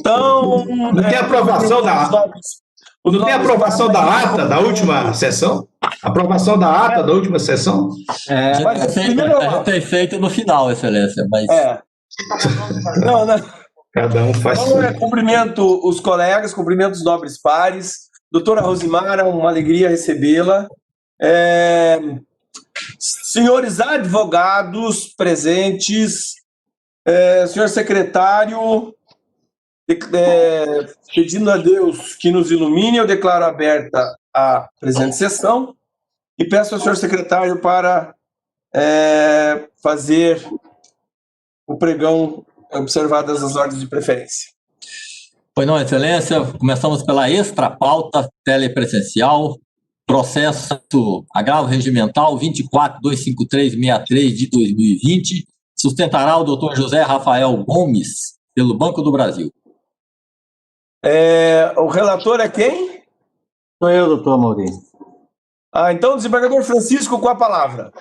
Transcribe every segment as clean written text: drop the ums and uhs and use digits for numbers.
Então, Não tem aprovação não tem aprovação da ata da última sessão? Aprovação da ata da última sessão? Já tem feito no final, Excelência, mas... Não. Cada um faz... Então, cumprimento os colegas, cumprimento os nobres pares. Doutora Rosimara, uma alegria recebê-la. Senhores advogados presentes, senhor secretário, pedindo a Deus que nos ilumine, eu declaro aberta a presente sessão e peço ao senhor secretário para fazer o pregão observadas as ordens de preferência. Pois não, Excelência, começamos pela extra-pauta telepresencial, processo agravo regimental 24.253.63 de 2020, sustentará o doutor José Rafael Gomes, pelo Banco do Brasil. O relator é quem? Sou eu, doutor Maurício. Então, desembargador Francisco, com a palavra.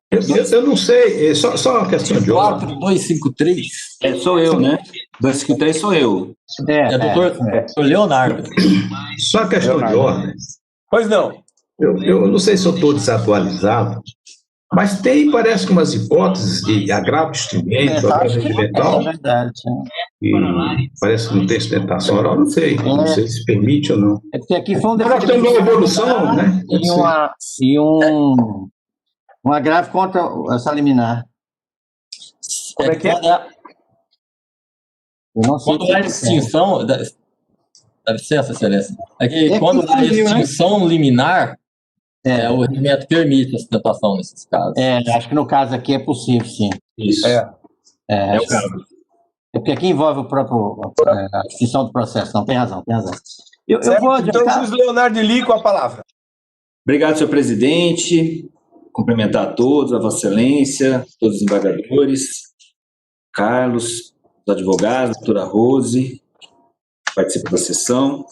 Eu não sei, só uma questão de ordem. 4253. Sou eu, né? 253 sou eu. Doutor Leonardo. Só questão de ordem. Pois não. Eu não sei se eu estou desatualizado, mas tem, parece que umas hipóteses de agravo de instrumento, agravo regimental. É verdade. E parece que não tem sustentação oral, não sei se permite ou não. É porque aqui foi um Nós temos uma evolução, né? E um agravo contra essa liminar. Como é que é? Eu não sei quando há extinção, dá licença, Excelência, quando há extinção liminar, o regimento permite a sustentação nesses casos. Acho que no caso aqui é possível, sim. Isso. É o caso. Porque aqui envolve a extinção do processo. Não, tem razão. Eu vou adiantar. Então, juiz Leonardo Eli, com a palavra. Obrigado, senhor presidente. Cumprimentar a todos, a Vossa Excelência, todos os desembargadores, Carlos, os advogados, a doutora Rose, que participa da sessão.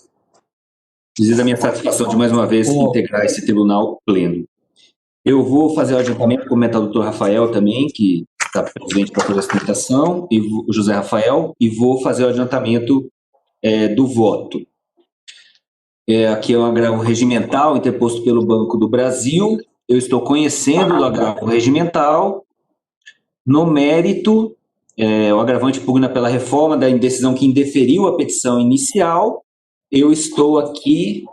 Dizer a minha satisfação de, mais uma vez, integrar esse tribunal pleno. Eu vou fazer o adiantamento, comentar o doutor Rafael também, que está presente para fazer a sustentação, e o José Rafael, e vou fazer o adiantamento do voto. Aqui é um agravo regimental interposto pelo Banco do Brasil. Eu estou conhecendo o agravo regimental. No mérito, o agravante pugna pela reforma da indecisão que indeferiu a petição inicial. Eu estou aqui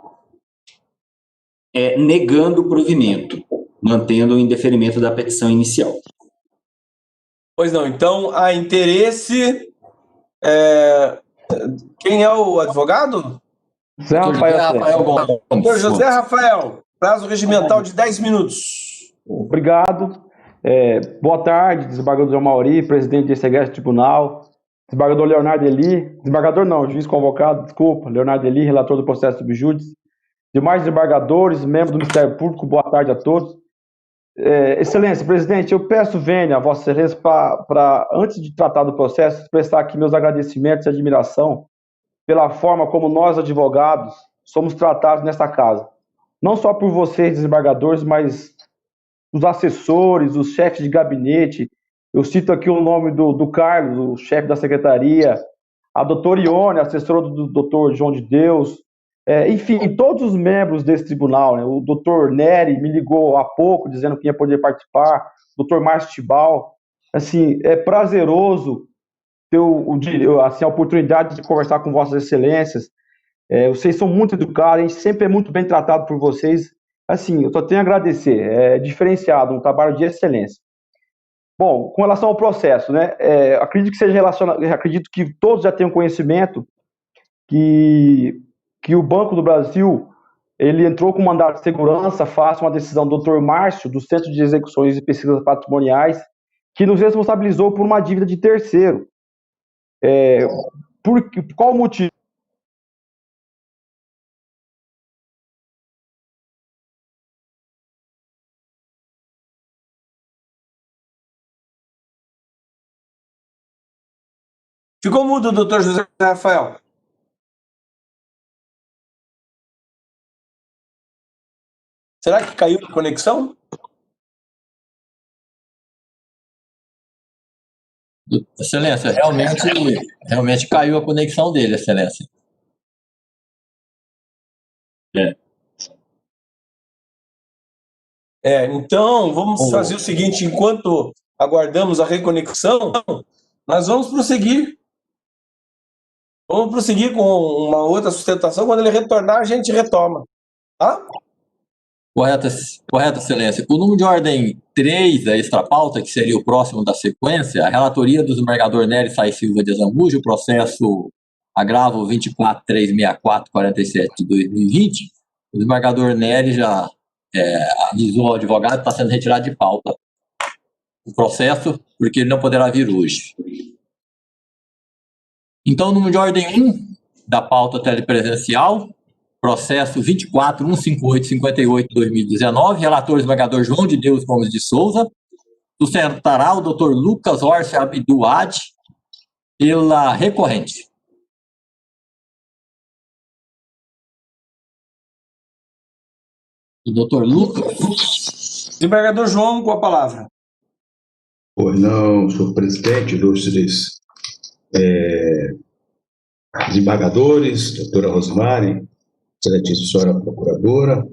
negando o provimento, mantendo o indeferimento da petição inicial. Pois não, então há interesse. Quem é o advogado? José Rafael Gomes. Doutor José Rafael, prazo regimental de 10 minutos. Obrigado. Boa tarde, desembargador Amauri, presidente desse egresso tribunal, desembargador Leonardo Eli, desembargador não, juiz convocado, desculpa, Leonardo Eli, relator do processo subjúdice, demais desembargadores, membros do Ministério Público, boa tarde a todos. Excelência, presidente, eu peço vênia a Vossa Excelência para, antes de tratar do processo, expressar aqui meus agradecimentos e admiração pela forma como nós, advogados, somos tratados nesta casa. Não só por vocês, desembargadores, mas os assessores, os chefes de gabinete. Eu cito aqui o nome do Carlos, o chefe da secretaria, a doutora Ione, assessora do doutor João de Deus, enfim, todos os membros desse tribunal, né? O doutor Nery me ligou há pouco, dizendo que ia poder participar, o doutor Márcio Tibal. Assim, é prazeroso ter a oportunidade de conversar com vossas excelências. Vocês são muito educados, a gente sempre é muito bem tratado por vocês. Assim, eu só tenho a agradecer, é diferenciado, um trabalho de excelência. Bom, com relação ao processo, né, acredito que seja relacionado, acredito que todos já tenham conhecimento que o Banco do Brasil, ele entrou com mandato de segurança, face uma decisão do Dr. Márcio, do Centro de Execuções e Pesquisas Patrimoniais, que nos responsabilizou por uma dívida de terceiro. Por qual motivo? Ficou mudo, doutor José Rafael. Será que caiu a conexão? Excelência, realmente caiu a conexão dele, Excelência. Então, vamos fazer o seguinte: enquanto aguardamos a reconexão, nós vamos prosseguir. Vamos prosseguir com uma outra sustentação. Quando ele retornar, a gente retoma. Tá? Correto, Excelência. O número de ordem 3 da extrapauta, que seria o próximo da sequência, a relatoria do desembargador Nery Sais Silva de Azambuja, o processo agravo 24.364/47 de 2020, o desembargador Nery já avisou ao advogado que está sendo retirado de pauta o processo, porque ele não poderá vir hoje. Então, o número de ordem 1 da pauta telepresencial, processo 24.158/58/2019, relator desembargador João de Deus Gomes de Souza, sustentará o Dr. Lucas Orsi Abduad pela recorrente. O Dr. Lucas. Desembargador João, com a palavra. Pois não, senhor presidente, ilustres desembargadores, doutora Rosemary, excelentíssima senhora procuradora,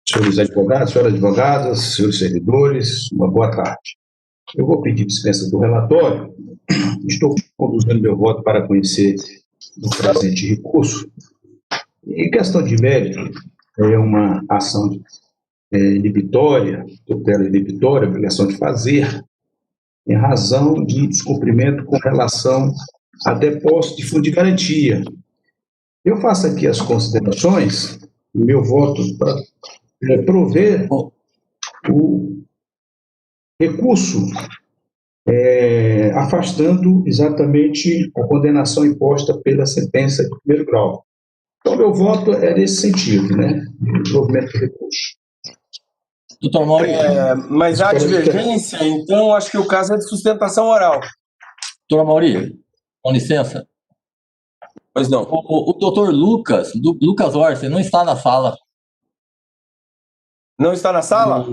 senhores advogados, senhoras advogadas, senhores servidores, uma boa tarde. Eu vou pedir dispensa do relatório. Estou conduzindo meu voto para conhecer o presente recurso. Em questão de mérito, é uma ação inibitória, tutela inibitória, obrigação de fazer, em razão de descumprimento com relação a depósito de fundo de garantia. Eu faço aqui as considerações, meu voto para prover o recurso afastando exatamente a condenação imposta pela sentença de primeiro grau. Então, meu voto é nesse sentido, né? Provimento do recurso. Doutor Mauri. Mas há divergência, então acho que o caso é de sustentação oral. Doutor Mauri, com licença. Pois não. O doutor Lucas Orsi, não está na sala. Não está na sala?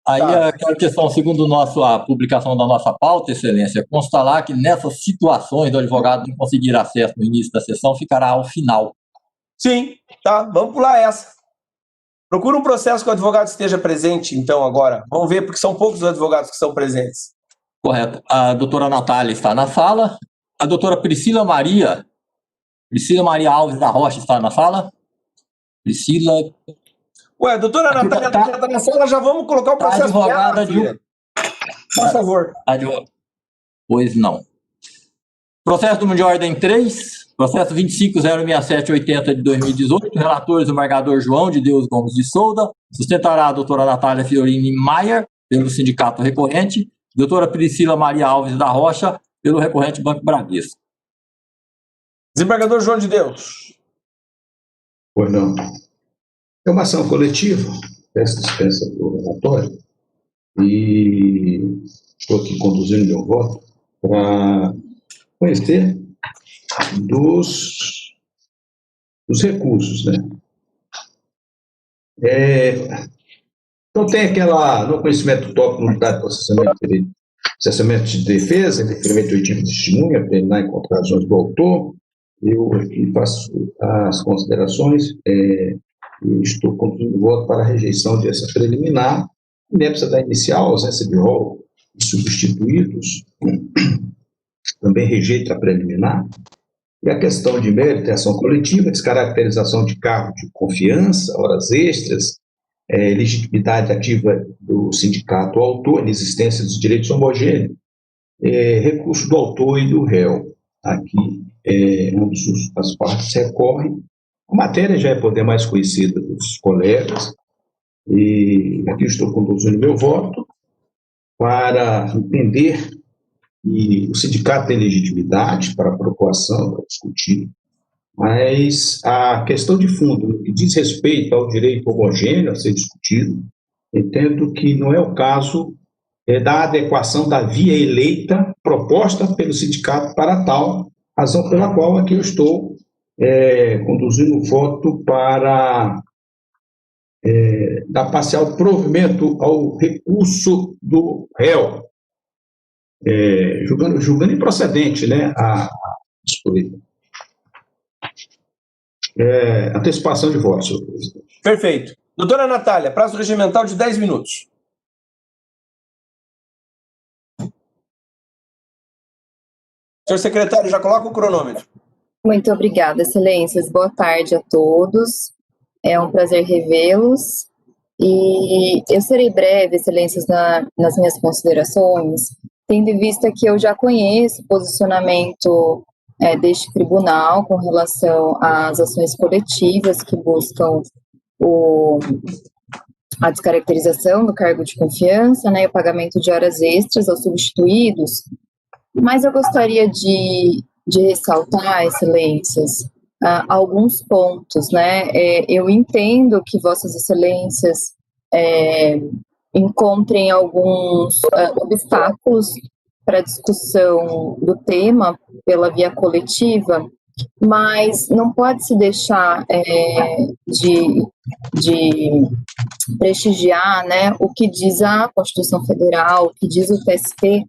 Aí Tá. aquela questão, segundo a publicação da nossa pauta, Excelência, consta lá que nessas situações do advogado não conseguir acesso no início da sessão, ficará ao final. Sim, tá, vamos pular essa. Procura um processo que o advogado esteja presente, então, agora. Vamos ver, porque são poucos os advogados que estão presentes. Correto. A doutora Natália está na sala. A doutora Priscila Maria Alves da Rocha está na sala. Priscila... Ué, doutora Natália já está na sala, já vamos colocar o processo. Advogada de... Por favor. Pois não. Processo número de ordem 3, processo 25.067/80 de 2018, relator desembargador João de Deus Gomes de Souza, sustentará a doutora Natália Fiorini Maier, pelo sindicato recorrente, doutora Priscila Maria Alves da Rocha, pelo recorrente Banco Bradesco. Desembargador João de Deus. Pois não. É uma ação coletiva, peço dispensa do relatório, e estou aqui conduzindo meu voto para conhecer dos recursos, né? Então tem no conhecimento tópico no dado de processamento de defesa, referimento ao oitivo de testemunha, terminar em contradições do autor. Eu aqui faço as considerações e estou conduzindo o voto para a rejeição dessa preliminar, inépcia da inicial, ausência de rol e substituídos, também rejeito a preliminar. E a questão de mérito e ação coletiva, descaracterização de cargo de confiança, horas extras, legitimidade ativa do sindicato ao autor, inexistência dos direitos homogêneos, recurso do autor e do réu. Aqui, ambos as partes recorrem. A matéria já é poder mais conhecida dos colegas, e aqui estou conduzindo meu voto para entender que o sindicato tem legitimidade para a propoção, para discutir, mas a questão de fundo, no que diz respeito ao direito homogêneo a ser discutido, entendo que não é o caso da adequação da via eleita proposta pelo sindicato para tal, razão pela qual aqui eu estou conduzindo o voto para dar parcial provimento ao recurso do réu. julgando improcedente, né, a escolha. Antecipação de voto, senhor presidente. Perfeito. Doutora Natália, prazo regimental de 10 minutos. Senhor secretário, já coloca o cronômetro. Muito obrigada, excelências. Boa tarde a todos. É um prazer revê-los. E eu serei breve, excelências, nas minhas considerações, tendo em vista que eu já conheço o posicionamento deste tribunal com relação às ações coletivas que buscam a descaracterização do cargo de confiança, né, e o pagamento de horas extras aos substituídos, mas eu gostaria de ressaltar, excelências, alguns pontos, né? Eu entendo que vossas excelências encontrem alguns obstáculos para a discussão do tema pela via coletiva, mas não pode se deixar de prestigiar, né, o que diz a Constituição Federal, o que diz o TST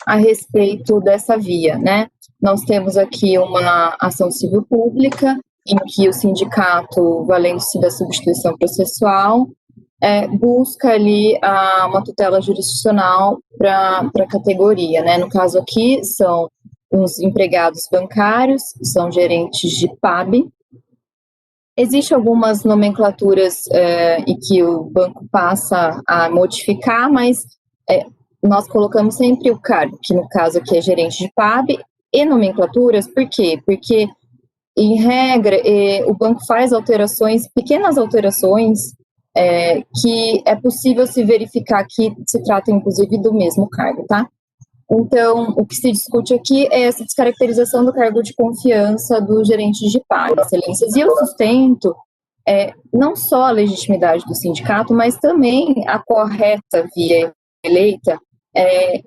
a respeito dessa via, né? Nós temos aqui uma ação civil pública, em que o sindicato, valendo-se da substituição processual, busca ali uma tutela jurisdicional para a categoria, né? No caso aqui, são os empregados bancários, são gerentes de PAB. Existem algumas nomenclaturas e que o banco passa a modificar, mas nós colocamos sempre o cargo, que no caso aqui é gerente de PAB, e nomenclaturas, por quê? Porque, em regra, o banco faz alterações, pequenas alterações, que é possível se verificar que se trata, inclusive, do mesmo cargo, tá? Então, o que se discute aqui é essa descaracterização do cargo de confiança do gerente de PAB, excelências. E eu sustento não só a legitimidade do sindicato, mas também a correta via eleita,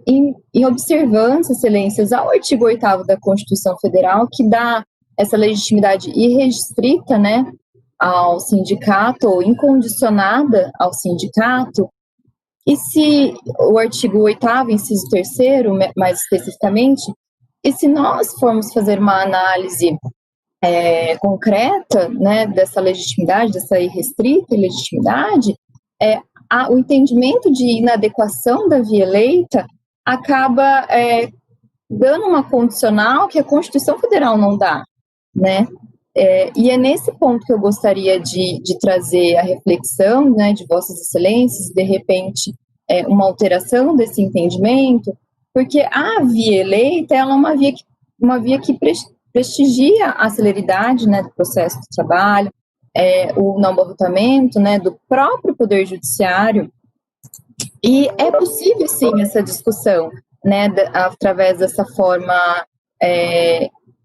em observância, excelências, ao artigo 8º da Constituição Federal, que dá essa legitimidade irrestrita, né, ao sindicato, ou incondicionada ao sindicato. E se o artigo 8º, inciso 3º, mais especificamente, e se nós formos fazer uma análise concreta, né, dessa legitimidade, dessa irrestrita legitimidade, o entendimento de inadequação da via eleita acaba dando uma condicional que a Constituição Federal não dá, né? E é nesse ponto que eu gostaria de trazer a reflexão, né, de vossas excelências, de repente, uma alteração desse entendimento, porque a via eleita ela é uma via que prestigia a celeridade, né, do processo de trabalho, o não abortamento, né, do próprio Poder Judiciário, e é possível, sim, essa discussão, né, através dessa forma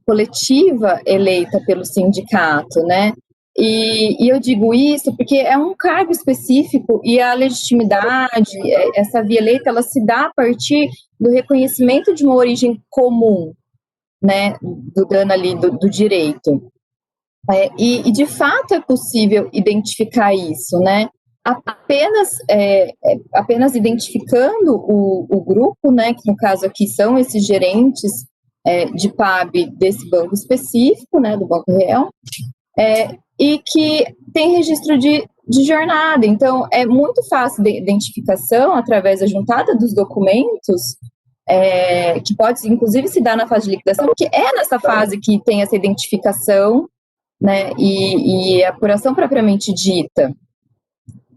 coletiva eleita pelo sindicato, né, e eu digo isso porque é um cargo específico e a legitimidade, essa via eleita, ela se dá a partir do reconhecimento de uma origem comum, né, do dano ali do direito. E de fato é possível identificar isso, né? Apenas identificando o grupo, né? Que no caso aqui são esses gerentes de PAB desse banco específico, né? Do Banco Real, e que tem registro de jornada. Então é muito fácil de identificação através da juntada dos documentos. Que pode inclusive se dar na fase de liquidação, porque é nessa fase que tem essa identificação, né, e a apuração propriamente dita.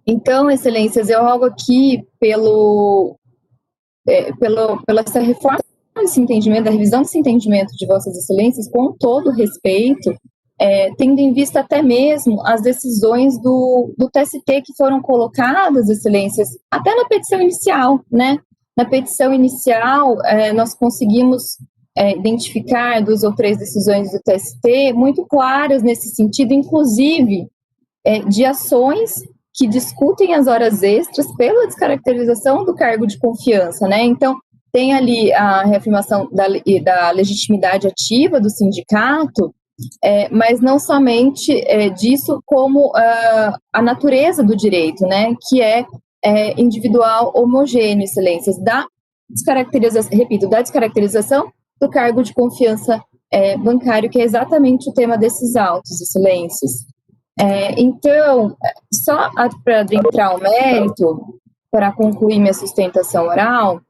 Então, excelências, eu rogo aqui pela essa reforma desse entendimento, da revisão desse entendimento de vossas excelências, com todo respeito, tendo em vista até mesmo as decisões do TST que foram colocadas, excelências, até na petição inicial, né? Na petição inicial, nós conseguimos identificar 2 ou 3 decisões do TST muito claras nesse sentido, inclusive de ações que discutem as horas extras pela descaracterização do cargo de confiança, né? Então, tem ali a reafirmação da legitimidade ativa do sindicato, mas não somente disso, como a natureza do direito, né? Que é individual homogêneo, excelências, da descaracterização do cargo de confiança bancário, que é exatamente o tema desses autos, excelências. Então, só para adentrar ao mérito, para concluir minha sustentação oral,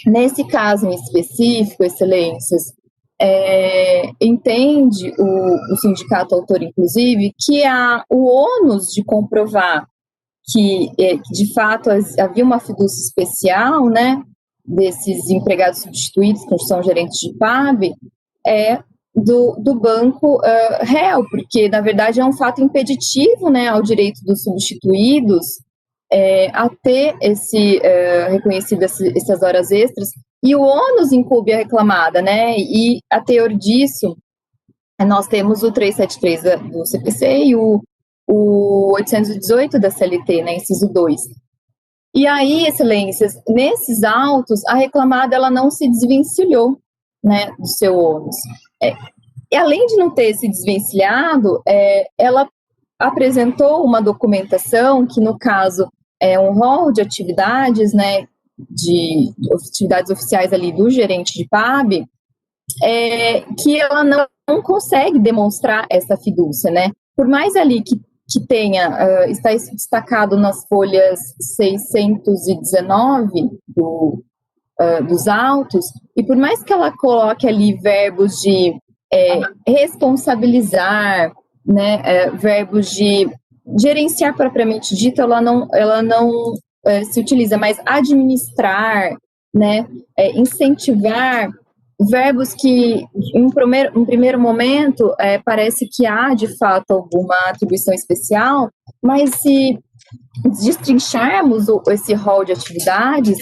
nesse caso em específico, excelências, entende o sindicato autor, inclusive, que há o ônus de comprovar que de fato havia uma fidúcia especial, né, desses empregados substituídos, que são gerentes de PAB, do banco réu, porque, na verdade, é um fato impeditivo, né, ao direito dos substituídos a ter reconhecido essas horas extras, e o ônus incumbe a reclamada, né, e a teor disso, nós temos o 373 do CPC e o 818 da CLT, né, inciso 2. E aí, excelências, nesses autos, a reclamada ela não se desvencilhou, né, do seu ônus. E além de não ter se desvencilhado, ela apresentou uma documentação que, no caso, é um rol de atividades, né, de atividades oficiais ali do gerente de PAB, que ela não consegue demonstrar essa fidúcia, né? Por mais ali que tenha, está destacado nas folhas 619 dos autos, e por mais que ela coloque ali verbos de responsabilizar, né, verbos de gerenciar propriamente dito, ela não se utiliza, mas administrar, né, incentivar, verbos que, em um primeiro momento, parece que há, de fato, alguma atribuição especial, mas se destrincharmos esse rol de atividades,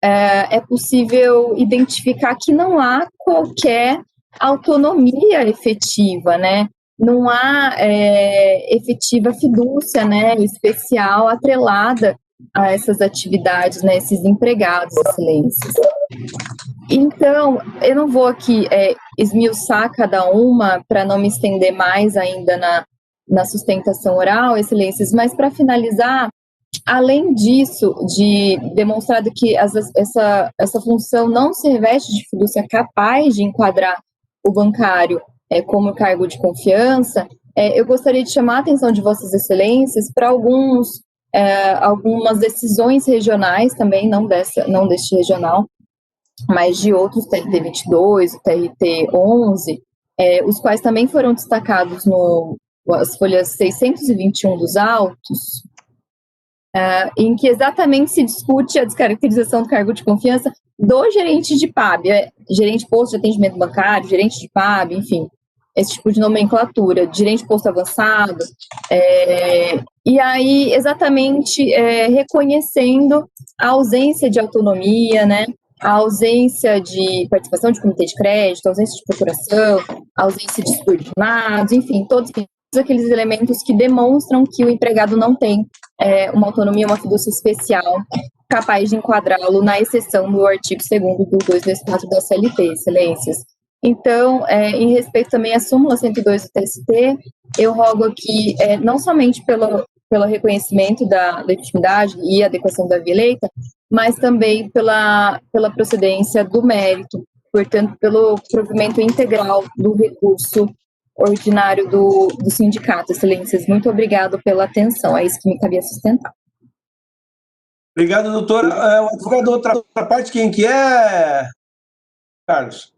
é possível identificar que não há qualquer autonomia efetiva, né? Não há efetiva fidúcia, né, especial atrelada a essas atividades, né, esses empregados, excelências. Então, eu não vou aqui esmiuçar cada uma para não me estender mais ainda na sustentação oral, excelências, mas para finalizar, além disso, de demonstrado que essa função não se reveste de fidúcia capaz de enquadrar o bancário como cargo de confiança, eu gostaria de chamar a atenção de vossas excelências para algumas decisões regionais também, não deste regional, mas de outros, TRT 22, o TRT 11, os quais também foram destacados nas folhas 621 dos autos, em que exatamente se discute a descaracterização do cargo de confiança do gerente de PAB, gerente de posto de atendimento bancário, gerente de PAB, enfim, esse tipo de nomenclatura, gerente de posto avançado, e aí exatamente reconhecendo a ausência de autonomia, né, a ausência de participação de comitê de crédito, a ausência de procuração, a ausência de subordinados, enfim, todos aqueles elementos que demonstram que o empregado não tem uma autonomia, uma fidúcia especial capaz de enquadrá-lo na exceção do artigo 2º do 224 da CLT, excelências. Então, em respeito também à súmula 102 do TST, eu rogo aqui, não somente pelo reconhecimento da legitimidade e adequação da via eleita, mas também pela procedência do mérito, portanto, pelo provimento integral do recurso ordinário do sindicato, excelências. Muito obrigado pela atenção, é isso que me cabia sustentar. Obrigado, doutor. O advogado, outra parte, quem que é, Carlos?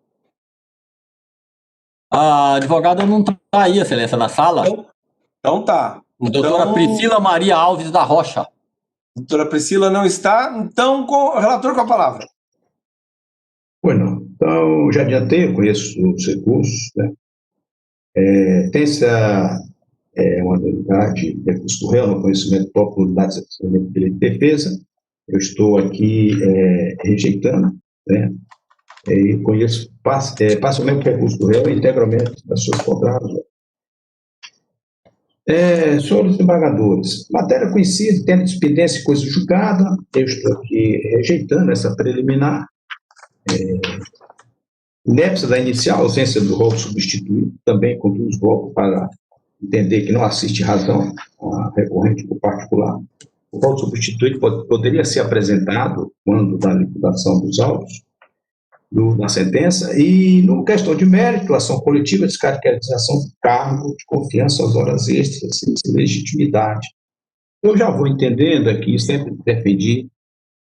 A advogada não está aí, excelência, na sala. Então tá. Doutora Priscila Maria Alves da Rocha. Doutora Priscila não está, então, o relator com a palavra. Bueno, então, já adiantei, eu conheço os recursos, né? Tem-se uma unidade de recurso do réu no conhecimento próprio da unidade de defesa. Eu estou aqui rejeitando, né? E conheço parcialmente o recurso do réu, integralmente das suas contratos. Sobre os embargadores, matéria conhecida, tendo expediência e coisa julgada, eu estou aqui rejeitando essa preliminar. Inépcia da inicial, ausência do rol substituído, também conduz os votos para entender que não assiste razão a recorrente do particular. o voto substituído poderia ser apresentado quando da liquidação dos autos, da sentença, e, no questão de mérito, ação coletiva, descaracterização do cargo, de confiança às horas extras, legitimidade. Eu já vou entendendo aqui, sempre defendi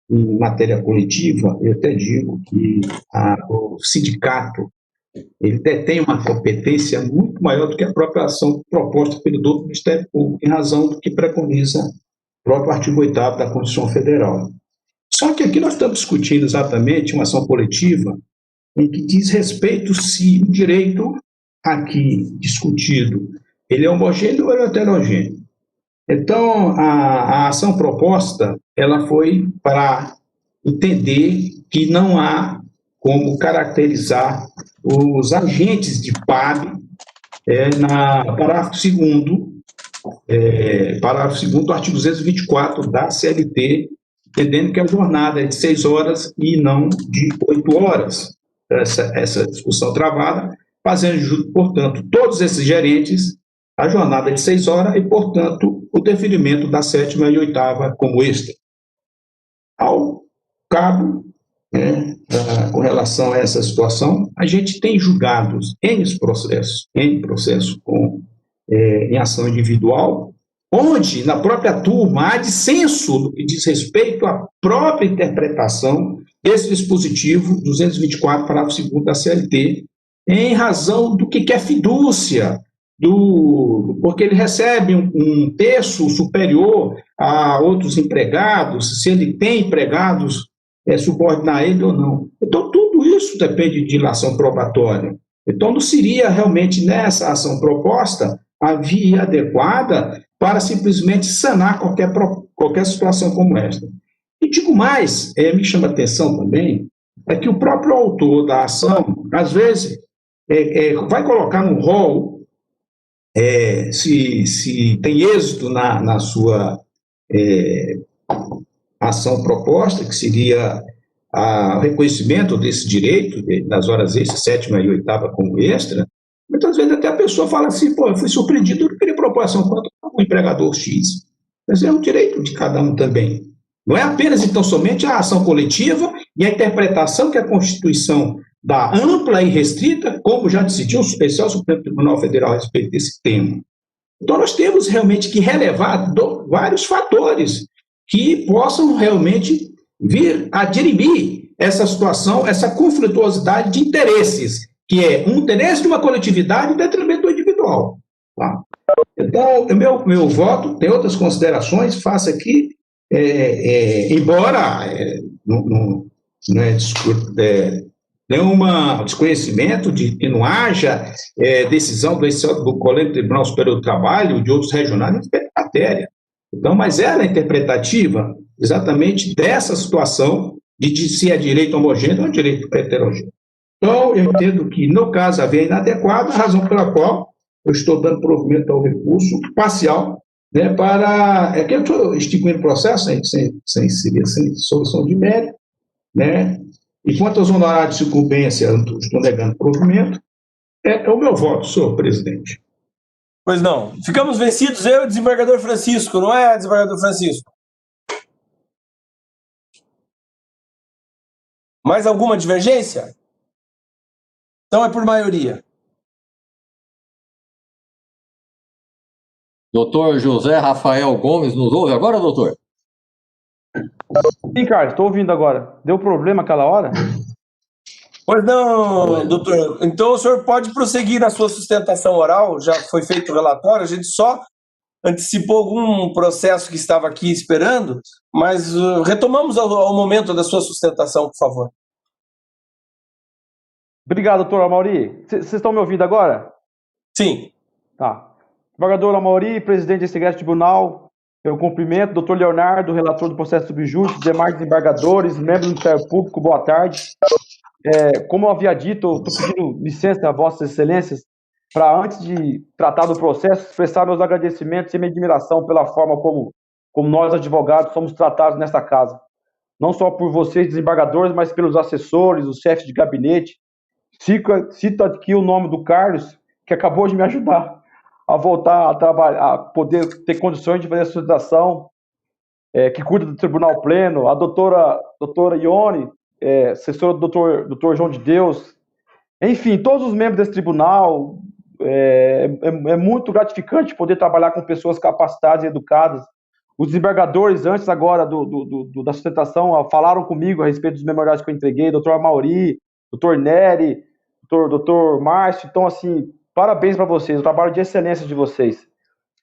em matéria coletiva, eu até digo que o sindicato ele detém uma competência muito maior do que a própria ação proposta pelo do Ministério Público, em razão do que preconiza o próprio artigo 8º da Constituição Federal. Só que aqui nós estamos discutindo exatamente uma ação coletiva em que diz respeito se o direito aqui discutido ele é homogêneo ou ele é heterogêneo. Então, a ação proposta ela foi para entender que não há como caracterizar os agentes de PAB na parágrafo 2º do artigo 224 da CLT, entendendo que a jornada é de 6 horas e não de 8 horas. Essa discussão travada, fazendo, portanto, todos esses gerentes a jornada de 6 horas e, portanto, o deferimento da 7ª e 8ª como extra. Ao cabo, com relação a essa situação, a gente tem julgados N processos em ação individual, onde, na própria turma, há dissenso no que diz respeito à própria interpretação desse dispositivo 224, parágrafo 2º da CLT, em razão do que é fidúcia, porque ele recebe um terço superior a outros empregados, se ele tem empregados, subordinar a ele ou não. Então, tudo isso depende de ilação probatória. Então, não seria realmente nessa ação proposta a via adequada para simplesmente sanar qualquer situação como esta. E digo mais, me chama a atenção também, é que o próprio autor da ação, às vezes, vai colocar no rol se tem êxito na sua ação proposta, que seria o reconhecimento desse direito das horas extras, 7ª e 8ª como extra. Muitas vezes até a pessoa fala assim, eu fui surpreendido, eu não queria propor ação contra o empregador X. Mas é um direito de cada um também. Não é apenas, então, somente a ação coletiva e a interpretação que a Constituição dá ampla e restrita, como já decidiu o especial Supremo Tribunal Federal a respeito desse tema. Então, nós temos realmente que relevar vários fatores que possam realmente vir a dirimir essa situação, essa conflituosidade de interesses, que é um interesse de uma coletividade em detrimento do individual. Tá? Então, meu voto, tem outras considerações, faço aqui, embora nenhum desconhecimento de que não haja decisão do Colégio Tribunal Superior do Trabalho, de outros regionais, em matéria. Então, mas ela é interpretativa exatamente dessa situação de se é direito homogêneo ou direito heterogêneo. Então, eu entendo que, no caso, havia inadequado, a razão pela qual eu estou dando provimento ao recurso parcial, para... que eu estou extinguindo o processo sem solução de mérito, e quanto aos honorários de sucumbência, eu estou negando provimento. É o meu voto, senhor presidente. Pois não. Ficamos vencidos, eu e o desembargador Francisco, não é, desembargador Francisco? Mais alguma divergência? Então é por maioria. Doutor José Rafael Gomes, nos ouve agora, doutor? Sim, Carlos, estou ouvindo agora. Deu problema aquela hora? Pois não, doutor. Então o senhor pode prosseguir na sua sustentação oral, já foi feito o relatório, a gente só antecipou algum processo que estava aqui esperando, mas retomamos ao momento da sua sustentação, por favor. Obrigado, doutor Amauri. Vocês estão me ouvindo agora? Sim. Tá. Desembargador Amauri, presidente desse egresso tribunal, eu cumprimento, doutor Leonardo, relator do processo subjúdice, demais desembargadores, membros do Ministério Público, boa tarde. Como eu havia dito, eu estou pedindo licença a vossas excelências para, antes de tratar do processo, expressar meus agradecimentos e minha admiração pela forma como nós, advogados, somos tratados nesta casa. Não só por vocês, desembargadores, mas pelos assessores, os chefes de gabinete. Cito aqui o nome do Carlos, que acabou de me ajudar a voltar a trabalhar, a poder ter condições de fazer a sustentação. que cuida do Tribunal Pleno, a doutora Ione, assessora do doutor João de Deus, enfim, todos os membros desse tribunal. É muito gratificante poder trabalhar com pessoas capacitadas e educadas. Os desembargadores, antes agora da sustentação, falaram comigo a respeito dos memoriais que eu entreguei, doutor Amauri, doutor Nery, doutor Márcio. Então, assim, parabéns para vocês, o trabalho de excelência de vocês.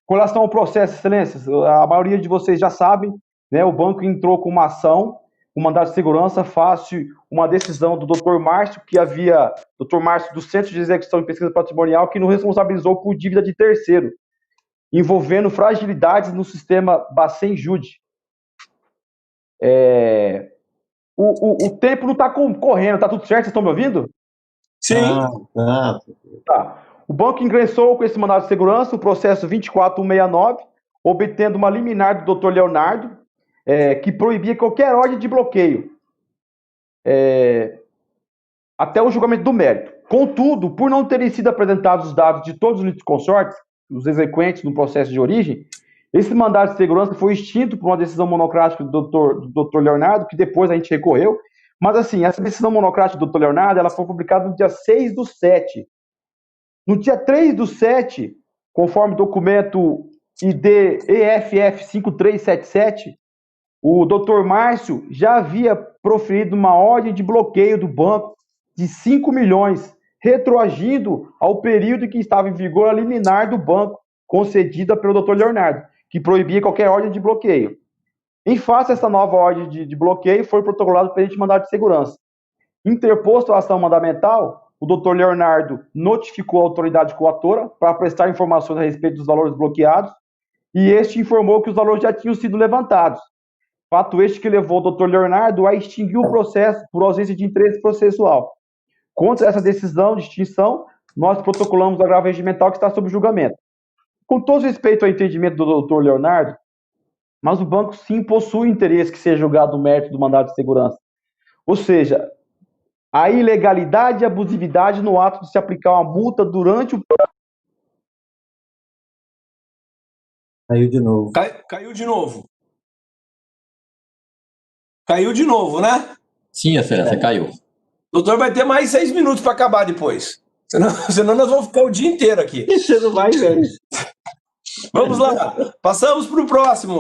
Com relação ao processo, excelências, a maioria de vocês já sabem, né, o banco entrou com uma ação, um mandado de segurança, face uma decisão do doutor Márcio, doutor Márcio do Centro de Execução e Pesquisa Patrimonial, que nos responsabilizou por dívida de terceiro, envolvendo fragilidades no sistema Bacen-Jude. O tempo não está correndo, está tudo certo? Vocês estão me ouvindo? Sim. Tá. O banco ingressou com esse mandado de segurança, o processo 24169, obtendo uma liminar do Dr. Leonardo, que proibia qualquer ordem de bloqueio, até o julgamento do mérito. Contudo, por não terem sido apresentados os dados de todos os litisconsortes, os exequentes no processo de origem, esse mandado de segurança foi extinto por uma decisão monocrática do Dr. Leonardo, que depois a gente recorreu. Mas, assim, essa decisão monocrática do Dr. Leonardo, ela foi publicada no dia 6/7. No dia 3/7, conforme o documento ID EFF 5377, o Dr. Márcio já havia proferido uma ordem de bloqueio do banco de 5 milhões, retroagindo ao período em que estava em vigor a liminar do banco, concedida pelo Dr. Leonardo, que proibia qualquer ordem de bloqueio. Em face a essa nova ordem de bloqueio, foi protocolado o presente mandado de segurança. Interposto a ação mandamental, o Dr. Leonardo notificou a autoridade coatora para prestar informações a respeito dos valores bloqueados, e este informou que os valores já tinham sido levantados. Fato este que levou o Dr. Leonardo a extinguir o processo por ausência de interesse processual. Contra essa decisão de extinção, nós protocolamos o agravo regimental que está sob julgamento. Com todo respeito ao entendimento do Dr. Leonardo, mas o banco sim possui interesse que seja julgado o mérito do mandado de segurança. Ou seja, a ilegalidade e abusividade no ato de se aplicar uma multa durante o... Caiu de novo. Caiu de novo. Caiu de novo, né? Sim, excelência, caiu. O doutor vai ter mais 6 minutos para acabar depois. Senão nós vamos ficar o dia inteiro aqui. Você não vai ver. Vamos lá. Passamos para o próximo.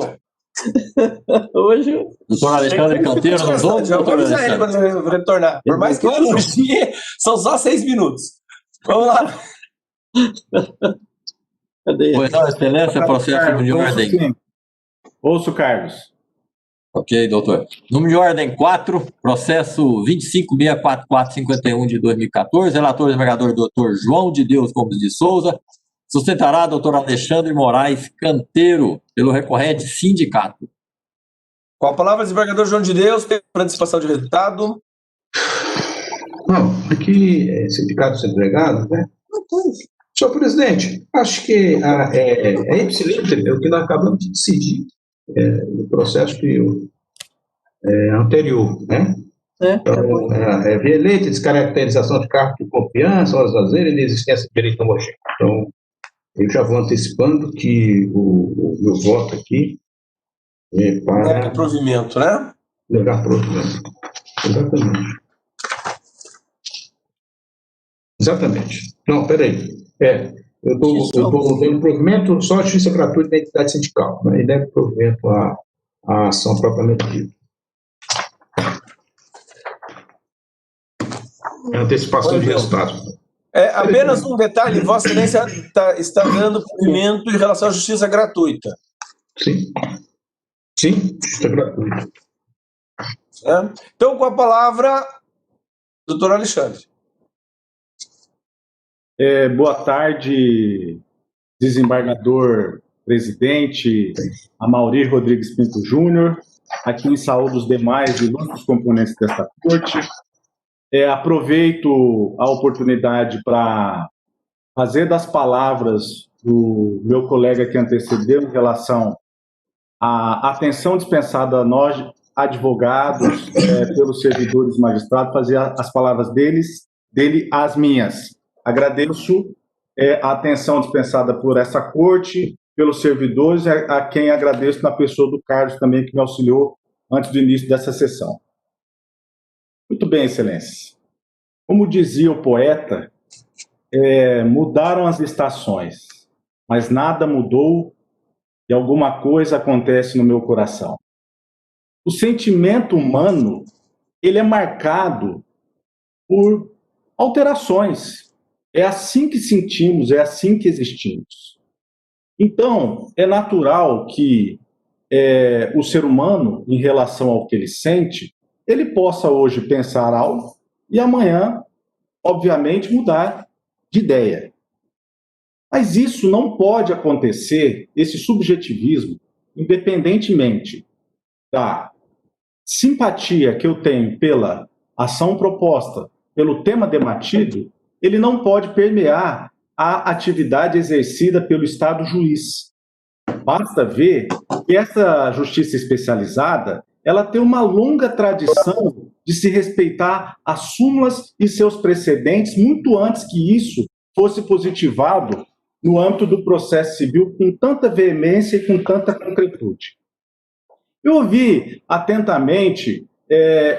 Hoje. Doutor Alexandre Canteiro, não vou? Já vou avisar ele quando ele retornar. Por mais que ele puxinhe, são só 6 minutos. Vamos lá. Cadê? Pois não, excelência, processo de ordem. Ouço, Carlos. Ok, doutor. Número de ordem 4, processo 25.64451 de 2014, relator desembargador doutor João de Deus Gomes de Souza, sustentará doutor Alexandre Moraes Canteiro, pelo recorrente sindicato. Com a palavra, desembargador João de Deus, para antecipação de resultado. Não, aqui, sindicato dos empregados, né? Senhor presidente, acho que é ipsiliter o que nós acabamos de decidir no processo anterior, né? Então, via eleita, descaracterização de cargo de confiança, horas vazias e inexistência de direito homogêneo. Então, eu já vou antecipando que o meu voto aqui é para... provimento, né? Levar provimento. Exatamente. Exatamente. Não, peraí. Eu estou dando provimento só a justiça gratuita da entidade sindical, né? E deve provimento à ação propriamente dita. Antecipação de resultado. Apenas um detalhe, Vossa Excelência está dando provimento em relação à justiça gratuita. Sim. Sim, justiça gratuita. Então, com a palavra, doutor Alexandre. Boa tarde, desembargador presidente Amauri Rodrigues Pinto Júnior. Aqui em saúde os demais ilustres componentes desta corte. Aproveito a oportunidade para fazer das palavras do meu colega que antecedeu em relação à atenção dispensada a nós, advogados, pelos servidores magistrados, fazer as palavras dele as minhas. Agradeço a atenção dispensada por essa corte pelos servidores, a quem agradeço na pessoa do Carlos também, que me auxiliou antes do início dessa sessão. Muito bem, Excelência. Como dizia o poeta, mudaram as estações, mas nada mudou e alguma coisa acontece no meu coração. O sentimento humano, ele é marcado por alterações. É assim que sentimos, é assim que existimos. Então, é natural que o ser humano, em relação ao que ele sente, ele possa hoje pensar algo e amanhã, obviamente, mudar de ideia. Mas isso não pode acontecer, esse subjetivismo, independentemente da simpatia que eu tenho pela ação proposta, pelo tema debatido, ele não pode permear a atividade exercida pelo Estado juiz. Basta ver que essa justiça especializada, ela tem uma longa tradição de se respeitar as súmulas e seus precedentes muito antes que isso fosse positivado no âmbito do processo civil com tanta veemência e com tanta concretude. Eu ouvi atentamente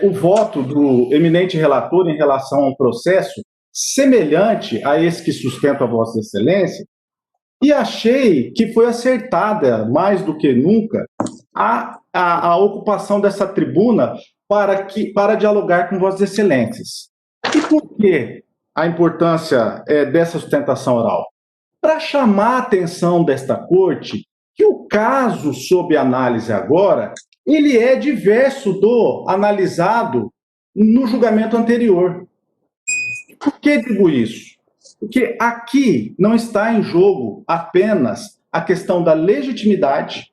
o voto do eminente relator em relação a um processo semelhante a esse que sustenta a Vossa Excelência, e achei que foi acertada, mais do que nunca, a ocupação dessa tribuna para dialogar com Vossas Excelências. E por que a importância dessa sustentação oral? Para chamar a atenção desta Corte que o caso sob análise agora, ele é diverso do analisado no julgamento anterior. Por que digo isso? Porque aqui não está em jogo apenas a questão da legitimidade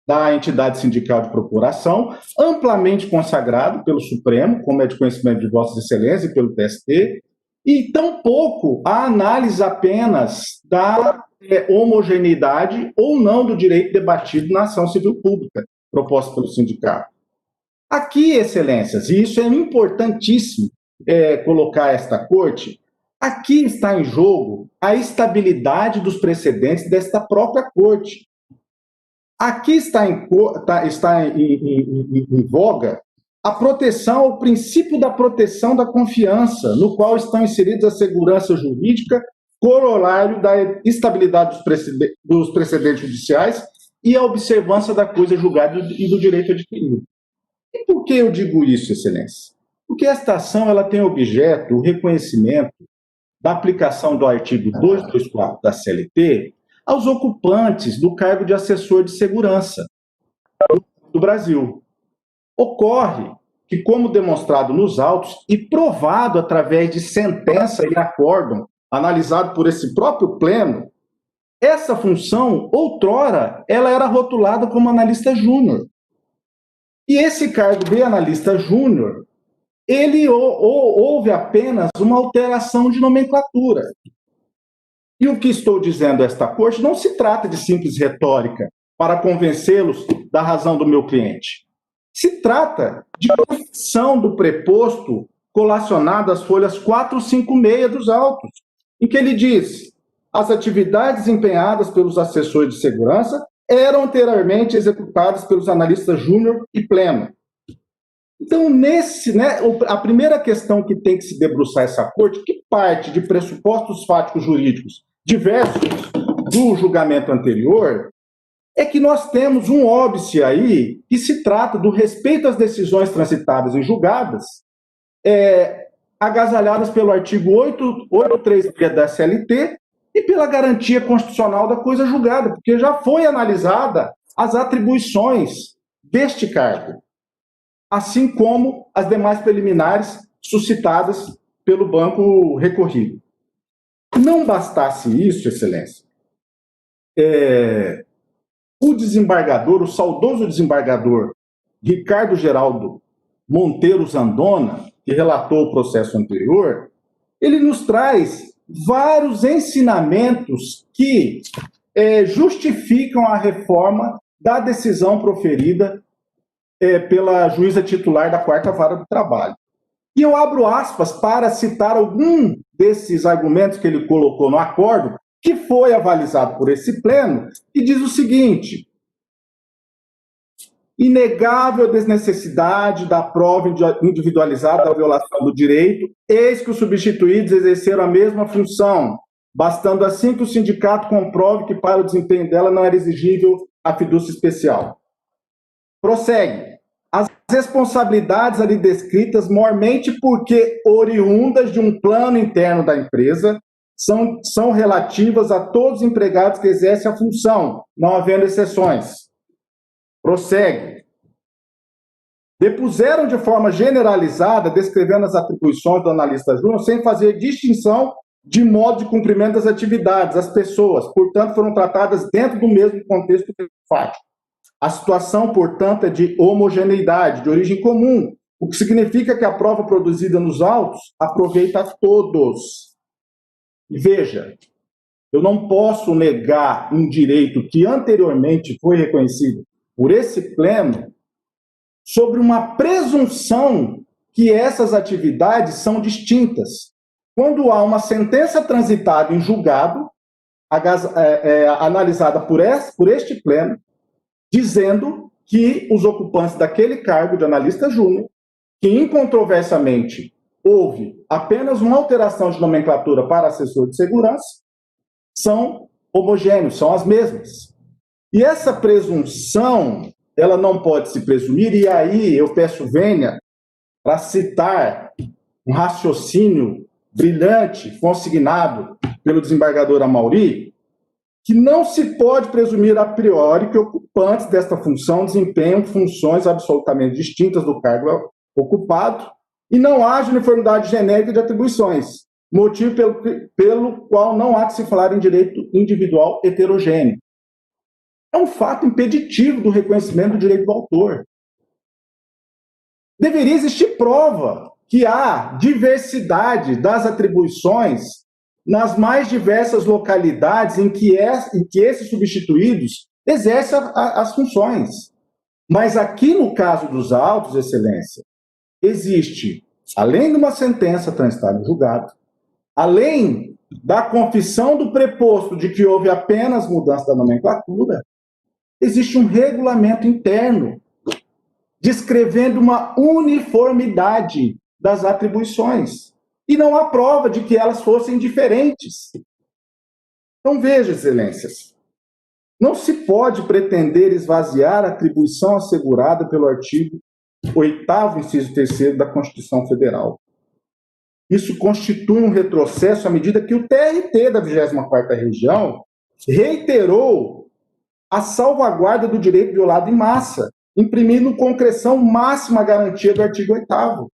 da entidade sindical de procuração, amplamente consagrado pelo Supremo, como é de conhecimento de Vossas Excelências e pelo TST, e tampouco a análise apenas da homogeneidade ou não do direito debatido na ação civil pública proposta pelo sindicato. Aqui, Excelências, e isso é importantíssimo colocar esta Corte, aqui está em jogo a estabilidade dos precedentes desta própria Corte. Aqui está em voga a proteção, o princípio da proteção da confiança, no qual estão inseridos a segurança jurídica, corolário da estabilidade dos precedentes judiciais e a observância da coisa julgada e do direito adquirido. E por que eu digo isso, Excelência? Porque esta ação ela tem objeto o reconhecimento da aplicação do artigo 224 da CLT aos ocupantes do cargo de assessor de segurança do Brasil. Ocorre que, como demonstrado nos autos e provado através de sentença e acórdão, analisado por esse próprio pleno, essa função, outrora, ela era rotulada como analista júnior. E esse cargo de analista júnior, ele houve apenas uma alteração de nomenclatura. E o que estou dizendo a esta Corte não se trata de simples retórica para convencê-los da razão do meu cliente. Se trata de confissão do preposto colacionado às folhas 456 dos autos, em que ele diz: as atividades desempenhadas pelos assessores de segurança eram anteriormente executadas pelos analistas júnior e pleno. Então, a primeira questão que tem que se debruçar essa Corte, que parte de pressupostos fáticos jurídicos diversos do julgamento anterior, é que nós temos um óbice aí que se trata do respeito às decisões transitadas e julgadas, agasalhadas pelo artigo 836 da CLT e pela garantia constitucional da coisa julgada, porque já foi analisada as atribuições deste cargo, assim como as demais preliminares suscitadas pelo banco recorrido. Não bastasse isso, Excelência, o desembargador, o saudoso desembargador Ricardo Geraldo Monteiro Zandona, que relatou o processo anterior, ele nos traz vários ensinamentos que justificam a reforma da decisão proferida pela juíza titular da 4ª Vara do Trabalho. E eu abro aspas para citar algum desses argumentos que ele colocou no acordo, que foi avalizado por esse pleno, e diz o seguinte: inegável a desnecessidade da prova individualizada da violação do direito, eis que os substituídos exerceram a mesma função, bastando assim que o sindicato comprove que para o desempenho dela não era exigível a fidúcia especial. Prossegue. As responsabilidades ali descritas, mormente porque oriundas de um plano interno da empresa, são relativas a todos os empregados que exercem a função, não havendo exceções. Prossegue. Depuseram de forma generalizada, descrevendo as atribuições do analista júnior, sem fazer distinção de modo de cumprimento das atividades. As pessoas, portanto, foram tratadas dentro do mesmo contexto fático. A situação, portanto, é de homogeneidade, de origem comum, o que significa que a prova produzida nos autos aproveita a todos. E veja, eu não posso negar um direito que anteriormente foi reconhecido por esse pleno sobre uma presunção que essas atividades são distintas. Quando há uma sentença transitada em julgado, analisada por este pleno, dizendo que os ocupantes daquele cargo de analista júnior, que incontroversiamente houve apenas uma alteração de nomenclatura para assessor de segurança, são homogêneos, são as mesmas. E essa presunção, ela não pode se presumir, e aí eu peço vênia para citar um raciocínio brilhante, consignado pelo desembargador Amaury, que não se pode presumir a priori que ocupantes desta função desempenham funções absolutamente distintas do cargo ocupado e não haja uniformidade genérica de atribuições, motivo pelo qual não há que se falar em direito individual heterogêneo. É um fato impeditivo do reconhecimento do direito do autor. Deveria existir prova que há diversidade das atribuições nas mais diversas localidades em que esses substituídos exercem as funções. Mas aqui no caso dos autos, Excelência, existe, além de uma sentença transitada em julgado, além da confissão do preposto de que houve apenas mudança da nomenclatura, existe um regulamento interno descrevendo uma uniformidade das atribuições. E não há prova de que elas fossem diferentes. Então, veja, Excelências, não se pode pretender esvaziar a atribuição assegurada pelo artigo 8º, inciso 3º da Constituição Federal. Isso constitui um retrocesso à medida que o TRT da 24ª Região reiterou a salvaguarda do direito violado em massa, imprimindo concreção máxima à garantia do artigo 8º,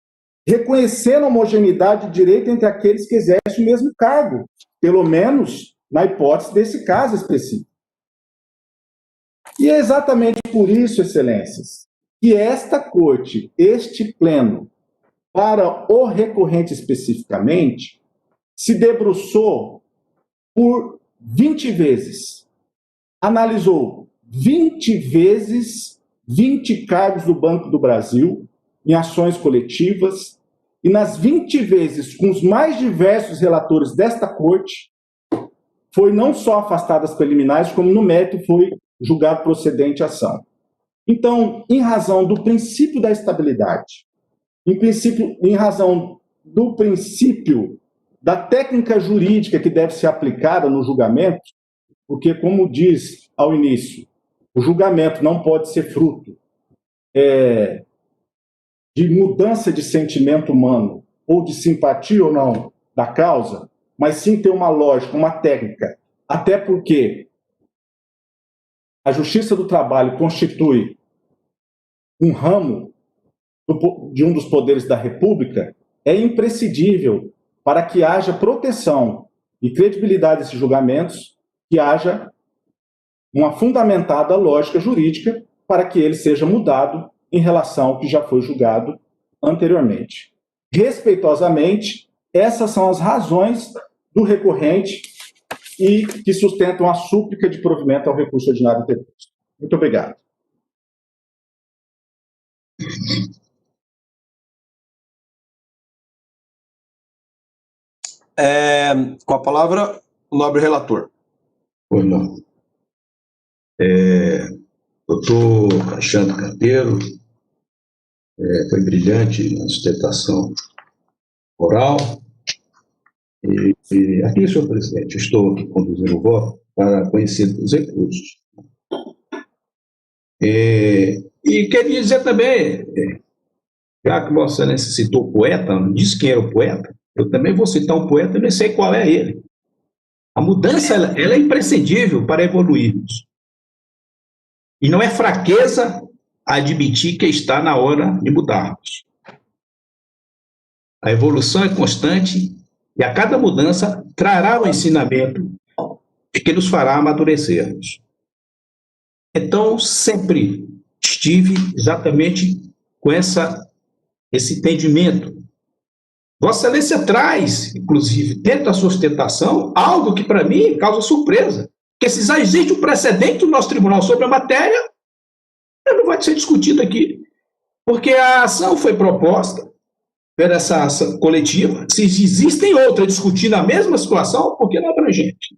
reconhecendo a homogeneidade de direito entre aqueles que exercem o mesmo cargo, pelo menos na hipótese desse caso específico. E é exatamente por isso, Excelências, que esta Corte, este pleno, para o recorrente especificamente, se debruçou por 20 vezes, analisou 20 vezes 20 cargos do Banco do Brasil em ações coletivas, e nas 20 vezes com os mais diversos relatores desta Corte, foi não só afastada das preliminares, como no mérito foi julgado procedente a ação. Então, em razão do princípio da estabilidade, em razão do princípio da técnica jurídica que deve ser aplicada no julgamento, porque, como diz ao início, o julgamento não pode ser fruto de mudança de sentimento humano, ou de simpatia ou não da causa, mas sim ter uma lógica, uma técnica, até porque a Justiça do Trabalho constitui um ramo de um dos poderes da República, é imprescindível para que haja proteção e credibilidade desses julgamentos, que haja uma fundamentada lógica jurídica para que ele seja mudado em relação ao que já foi julgado anteriormente. Respeitosamente, essas são as razões do recorrente e que sustentam a súplica de provimento ao recurso ordinário interposto. Muito obrigado. Com a palavra, o nobre relator. Pois não. Doutor Alexandre Carteiro foi brilhante na sustentação oral. E aqui, senhor presidente, eu estou aqui conduzindo o voto para conhecer os recursos. E queria dizer também, já que Vossa Excelência citou o poeta, disse quem era o poeta, eu também vou citar um poeta e nem sei qual é ele. A mudança ela é imprescindível para evoluirmos. E não é fraqueza admitir que está na hora de mudarmos. A evolução é constante e a cada mudança trará o ensinamento que nos fará amadurecermos. Então, sempre estive exatamente com esse entendimento. Vossa Excelência traz, inclusive, dentro da sustentação, algo que, para mim, causa surpresa. Porque se já existe um precedente do nosso tribunal sobre a matéria, não vai ser discutido aqui. Porque a ação foi proposta por essa ação coletiva. Se existem outras discutindo a mesma situação, por que não abrangente?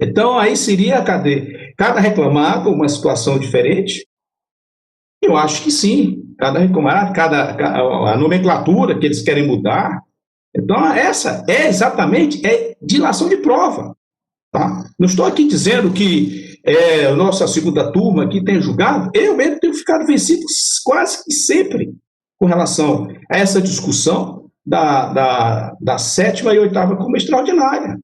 Então, aí seria cada reclamado uma situação diferente? Eu acho que sim. Cada reclamado, a nomenclatura que eles querem mudar. Então, essa é exatamente dilação de prova. Tá? Não estou aqui dizendo que a nossa segunda turma aqui tem julgado. Eu mesmo tenho ficado vencido quase que sempre com relação a essa discussão da 7ª e 8ª como extraordinária.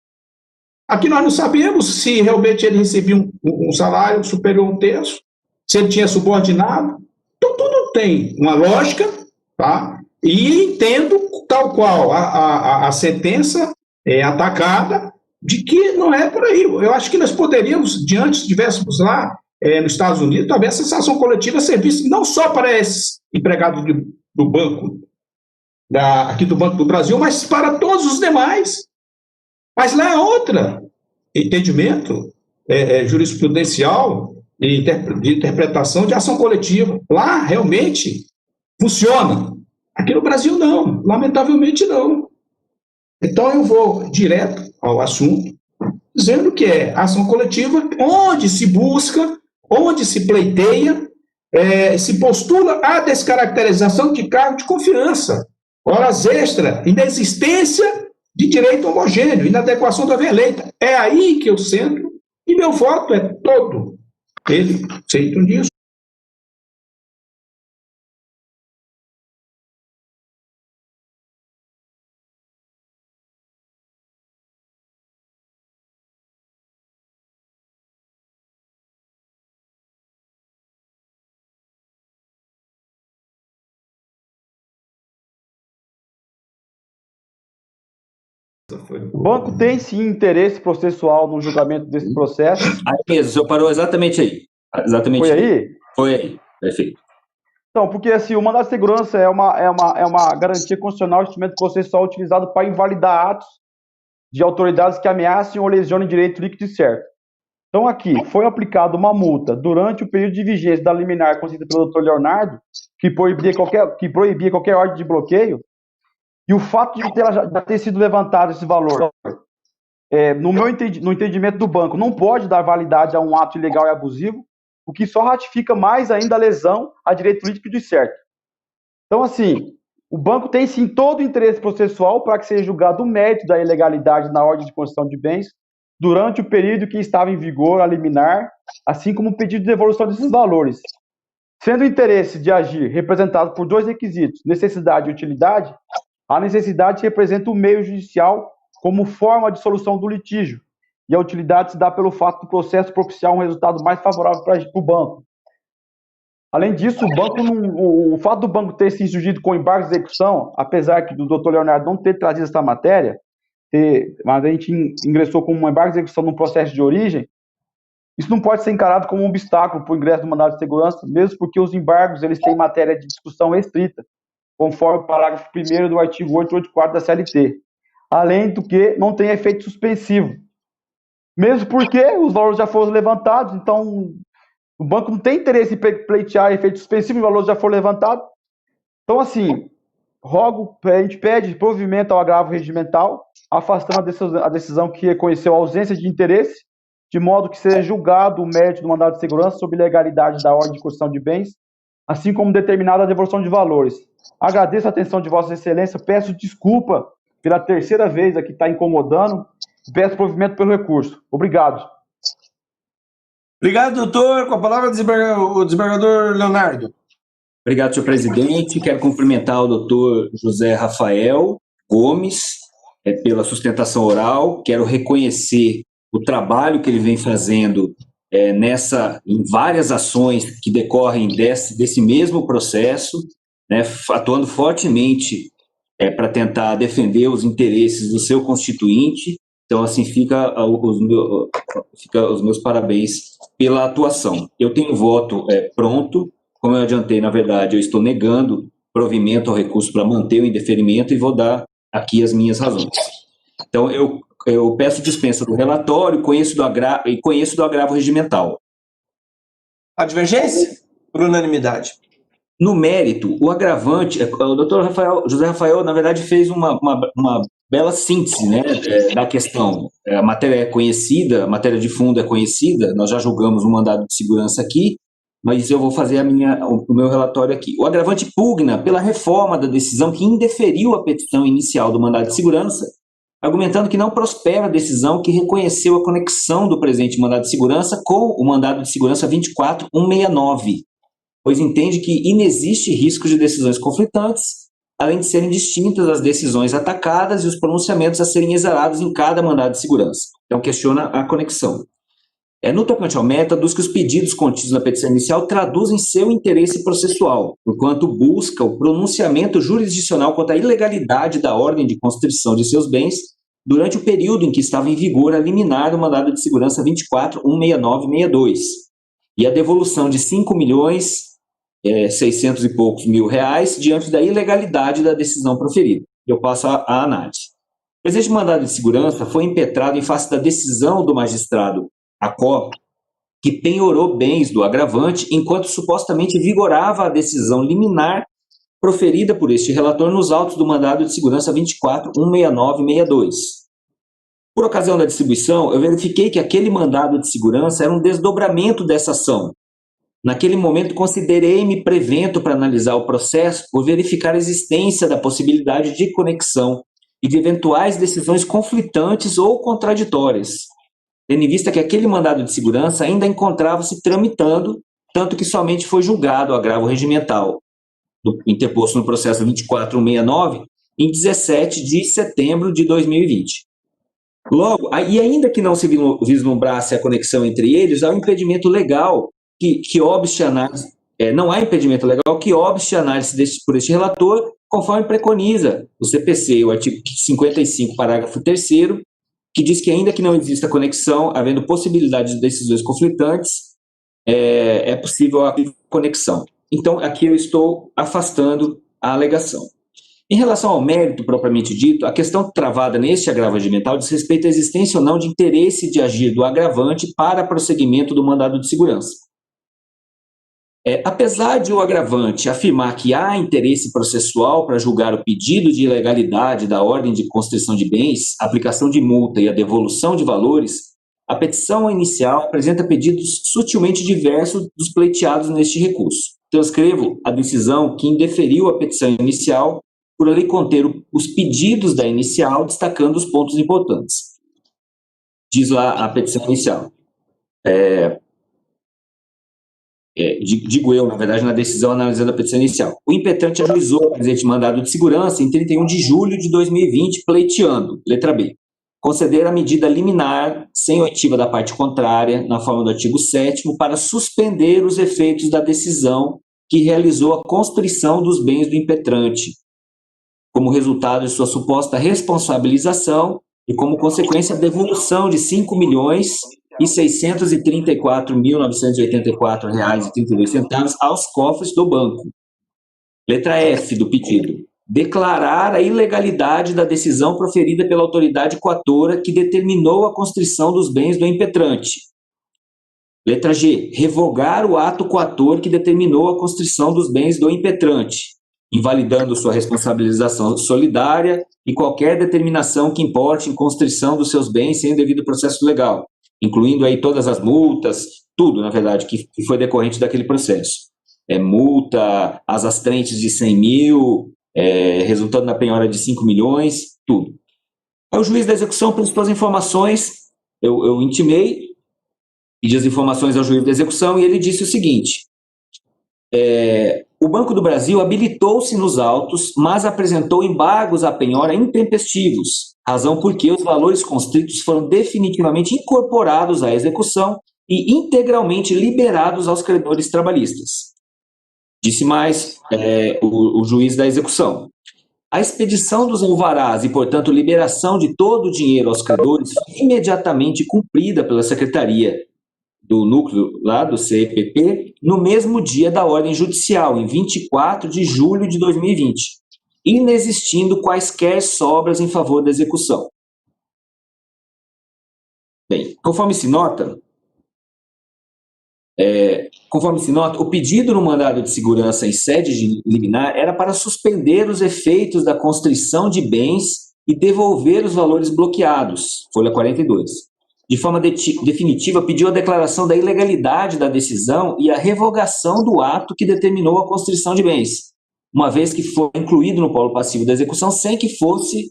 Aqui nós não sabemos se realmente ele recebia um salário superior a 1/3, se ele tinha subordinado. Então, tudo tem uma lógica, tá? E entendo, tal qual a sentença é atacada, de que não é por aí. Eu acho que nós poderíamos, diante se estivéssemos lá nos Estados Unidos, talvez essa ação coletiva servisse não só para esses empregados do banco, aqui do Banco do Brasil, mas para todos os demais. Mas lá é outra entendimento jurisprudencial de interpretação de ação coletiva. Lá realmente funciona. Aqui no Brasil não, lamentavelmente não. Então eu vou direto ao assunto, dizendo que é ação coletiva onde se busca, onde se pleiteia, se postula a descaracterização de cargo de confiança, horas extra, inexistência de direito homogêneo, inadequação da via eleita. É aí que eu centro, e meu voto é todo ele, centro disso. O banco tem sim interesse processual no julgamento desse processo. Aí mesmo, o senhor parou exatamente aí. Exatamente. Foi aí? Foi aí, perfeito. Então, porque assim, o mandado de segurança é uma garantia constitucional, instrumento processual utilizado para invalidar atos de autoridades que ameacem ou lesionem direito líquido e certo. Então, aqui, foi aplicada uma multa durante o período de vigência da liminar concedida pelo Dr. Leonardo, que proibia qualquer ordem de bloqueio, e o fato de já ter sido levantado esse valor, no entendimento do banco, não pode dar validade a um ato ilegal e abusivo, o que só ratifica mais ainda a lesão a direito líquido e certo. Então, assim, o banco tem sim todo o interesse processual para que seja julgado o mérito da ilegalidade na ordem de concessão de bens durante o período que estava em vigor a liminar, assim como o pedido de devolução desses valores. Sendo o interesse de agir representado por dois requisitos, necessidade e utilidade, a necessidade representa o meio judicial como forma de solução do litígio, e a utilidade se dá pelo fato do processo propiciar um resultado mais favorável para o banco. Além disso, o fato do banco ter se insurgido com embargo de execução, apesar do Dr. Leonardo não ter trazido essa matéria, mas a gente ingressou com um embargo de execução no processo de origem, isso não pode ser encarado como um obstáculo para o ingresso do mandado de segurança, mesmo porque os embargos eles têm matéria de discussão restrita, conforme o parágrafo 1º do artigo 884 da CLT. Além do que, não tem efeito suspensivo. Mesmo porque os valores já foram levantados, então o banco não tem interesse em pleitear efeito suspensivo, os valores já foram levantados. Então, assim, a gente pede provimento ao agravo regimental, afastando a decisão que reconheceu a ausência de interesse de modo que seja julgado o mérito do mandado de segurança sob legalidade da ordem de construção de bens, assim como determinada a devolução de valores. Agradeço a atenção de Vossa Excelência, peço desculpa pela terceira vez aqui está incomodando, peço provimento pelo recurso. Obrigado. Obrigado, doutor. Com a palavra, o desembargador Leonardo. Obrigado, senhor presidente. Quero cumprimentar o doutor José Rafael Gomes pela sustentação oral. Quero reconhecer o trabalho que ele vem fazendo em várias ações que decorrem desse mesmo processo, né, atuando fortemente para tentar defender os interesses do seu constituinte. Então, assim, fica os meus parabéns pela atuação. Eu tenho voto pronto. Como eu adiantei, na verdade, eu estou negando provimento ao recurso para manter o indeferimento e vou dar aqui as minhas razões. Então, eu peço dispensa do relatório e conheço do agravo regimental. A divergência? Por unanimidade. No mérito, o agravante, o doutor José Rafael, na verdade, fez uma bela síntese, né, da questão. A matéria é conhecida, a matéria de fundo é conhecida, nós já julgamos um mandado de segurança aqui, mas eu vou fazer o meu relatório aqui. O agravante pugna pela reforma da decisão que indeferiu a petição inicial do mandado de segurança, argumentando que não prospera a decisão que reconheceu a conexão do presente mandado de segurança com o mandado de segurança 24169, pois entende que inexiste risco de decisões conflitantes, além de serem distintas as decisões atacadas e os pronunciamentos a serem exarados em cada mandado de segurança. Então, questiona a conexão. No tocante ao mérito, aduz que os pedidos contidos na petição inicial traduzem seu interesse processual, porquanto busca o pronunciamento jurisdicional quanto à ilegalidade da ordem de constrição de seus bens durante o período em que estava em vigor a liminar do mandado de segurança 2416962 e a devolução de 5.600 e poucos mil reais diante da ilegalidade da decisão proferida. Eu passo à análise. O presente mandado de segurança foi impetrado em face da decisão do magistrado ACO, que penhorou bens do agravante enquanto supostamente vigorava a decisão liminar proferida por este relator nos autos do mandado de segurança 2416962. Por ocasião da distribuição, eu verifiquei que aquele mandado de segurança era um desdobramento dessa ação. Naquele momento, considerei-me prevento para analisar o processo por verificar a existência da possibilidade de conexão e de eventuais decisões conflitantes ou contraditórias, tendo em vista que aquele mandado de segurança ainda encontrava-se tramitando, tanto que somente foi julgado o agravo regimental, interposto no processo 24169, em 17 de setembro de 2020. Logo, e ainda que não se vislumbrasse a conexão entre eles, há um impedimento legal que obste análise, não há impedimento legal que obste análise por este relator, conforme preconiza o CPC, o artigo 55, parágrafo 3º, que diz que ainda que não exista conexão, havendo possibilidade de decisões conflitantes, é possível a conexão. Então, aqui eu estou afastando a alegação. Em relação ao mérito propriamente dito, a questão travada neste agravo regimental diz respeito à existência ou não de interesse de agir do agravante para prosseguimento do mandado de segurança. Apesar de o agravante afirmar que há interesse processual para julgar o pedido de ilegalidade da ordem de constrição de bens, aplicação de multa e a devolução de valores, a petição inicial apresenta pedidos sutilmente diversos dos pleiteados neste recurso. Transcrevo a decisão que indeferiu a petição inicial por ali conter os pedidos da inicial, destacando os pontos importantes. Diz lá a petição inicial. Digo eu, na verdade, na decisão analisando a petição inicial. O impetrante ajuizou o presente mandado de segurança em 31 de julho de 2020, pleiteando, letra B, conceder a medida liminar sem oitiva da parte contrária, na forma do artigo 7º, para suspender os efeitos da decisão que realizou a constrição dos bens do impetrante, como resultado de sua suposta responsabilização e como consequência a devolução de R$ 5.634.984,32 aos cofres do banco. Letra F do pedido. Declarar a ilegalidade da decisão proferida pela autoridade coatora que determinou a constrição dos bens do impetrante. Letra G. Revogar o ato coator que determinou a constrição dos bens do impetrante, invalidando sua responsabilização solidária e qualquer determinação que importe em constrição dos seus bens sem o devido processo legal. incluindo aí todas as multas, tudo, na verdade, que foi decorrente daquele processo. Multa, as astrentes de 100 mil, resultando na penhora de 5 milhões, tudo. Aí o juiz da execução prestou as informações, eu intimei, pedi as informações ao juiz da execução e ele disse o seguinte: o Banco do Brasil habilitou-se nos autos, mas apresentou embargos à penhora intempestivos, razão porque os valores constritos foram definitivamente incorporados à execução e integralmente liberados aos credores trabalhistas. Disse mais o juiz da execução: a expedição dos alvarás e, portanto, liberação de todo o dinheiro aos credores foi imediatamente cumprida pela Secretaria do Núcleo lá do CEPP no mesmo dia da ordem judicial, em 24 de julho de 2020, inexistindo quaisquer sobras em favor da execução. Bem, conforme se nota, o pedido no mandado de segurança em sede de liminar era para suspender os efeitos da constrição de bens e devolver os valores bloqueados, folha 42. De forma definitiva, pediu a declaração da ilegalidade da decisão e a revogação do ato que determinou a constrição de bens, uma vez que foi incluído no polo passivo da execução sem que fosse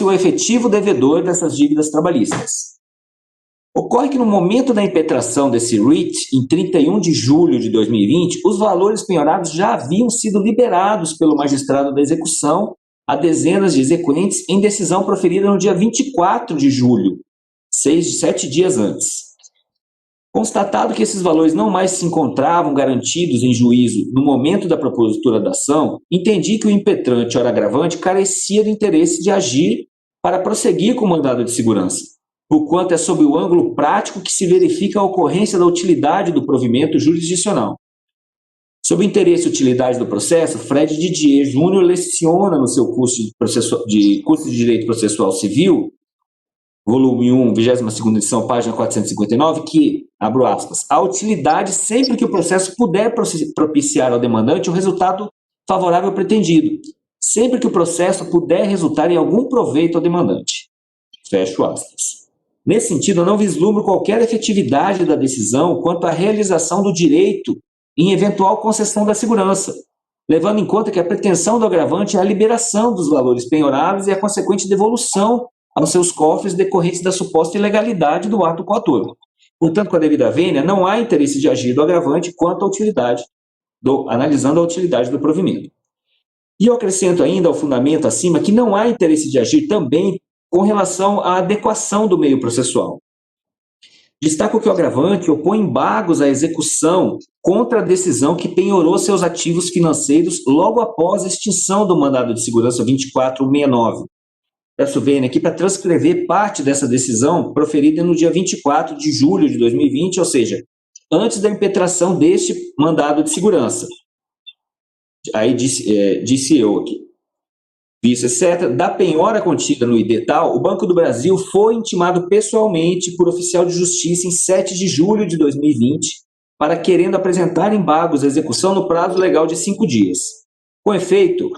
o efetivo devedor dessas dívidas trabalhistas. Ocorre que no momento da impetração desse RIT, em 31 de julho de 2020, os valores penhorados já haviam sido liberados pelo magistrado da execução a dezenas de exequentes em decisão proferida no dia 24 de julho, 7 dias antes. Constatado que esses valores não mais se encontravam garantidos em juízo no momento da propositura da ação, entendi que o impetrante, ora agravante, carecia do interesse de agir para prosseguir com o mandado de segurança, porquanto é sob o ângulo prático que se verifica a ocorrência da utilidade do provimento jurisdicional. Sob o interesse e utilidade do processo, Fred Didier Júnior leciona no seu curso de Direito Processual Civil, volume 1, 22ª edição, página 459, que, abro aspas, a utilidade sempre que o processo puder propiciar ao demandante o resultado favorável pretendido, sempre que o processo puder resultar em algum proveito ao demandante. Fecho aspas. Nesse sentido, eu não vislumbro qualquer efetividade da decisão quanto à realização do direito em eventual concessão da segurança, levando em conta que a pretensão do agravante é a liberação dos valores penhorados e a consequente devolução aos seus cofres decorrentes da suposta ilegalidade do ato coator. Portanto, com a devida vênia, não há interesse de agir do agravante quanto à utilidade, analisando a utilidade do provimento. E eu acrescento ainda ao fundamento acima que não há interesse de agir também com relação à adequação do meio processual. Destaco que o agravante opõe embargos à execução contra a decisão que penhorou seus ativos financeiros logo após a extinção do mandado de segurança 2469. Peço vênia aqui para transcrever parte dessa decisão proferida no dia 24 de julho de 2020, ou seja, antes da impetração deste mandado de segurança. Aí disse eu aqui. Vice, etc., da penhora contida no ID tal, o Banco do Brasil foi intimado pessoalmente por oficial de justiça em 7 de julho de 2020 para querendo apresentar embargos à execução no prazo legal de 5 dias. Com efeito,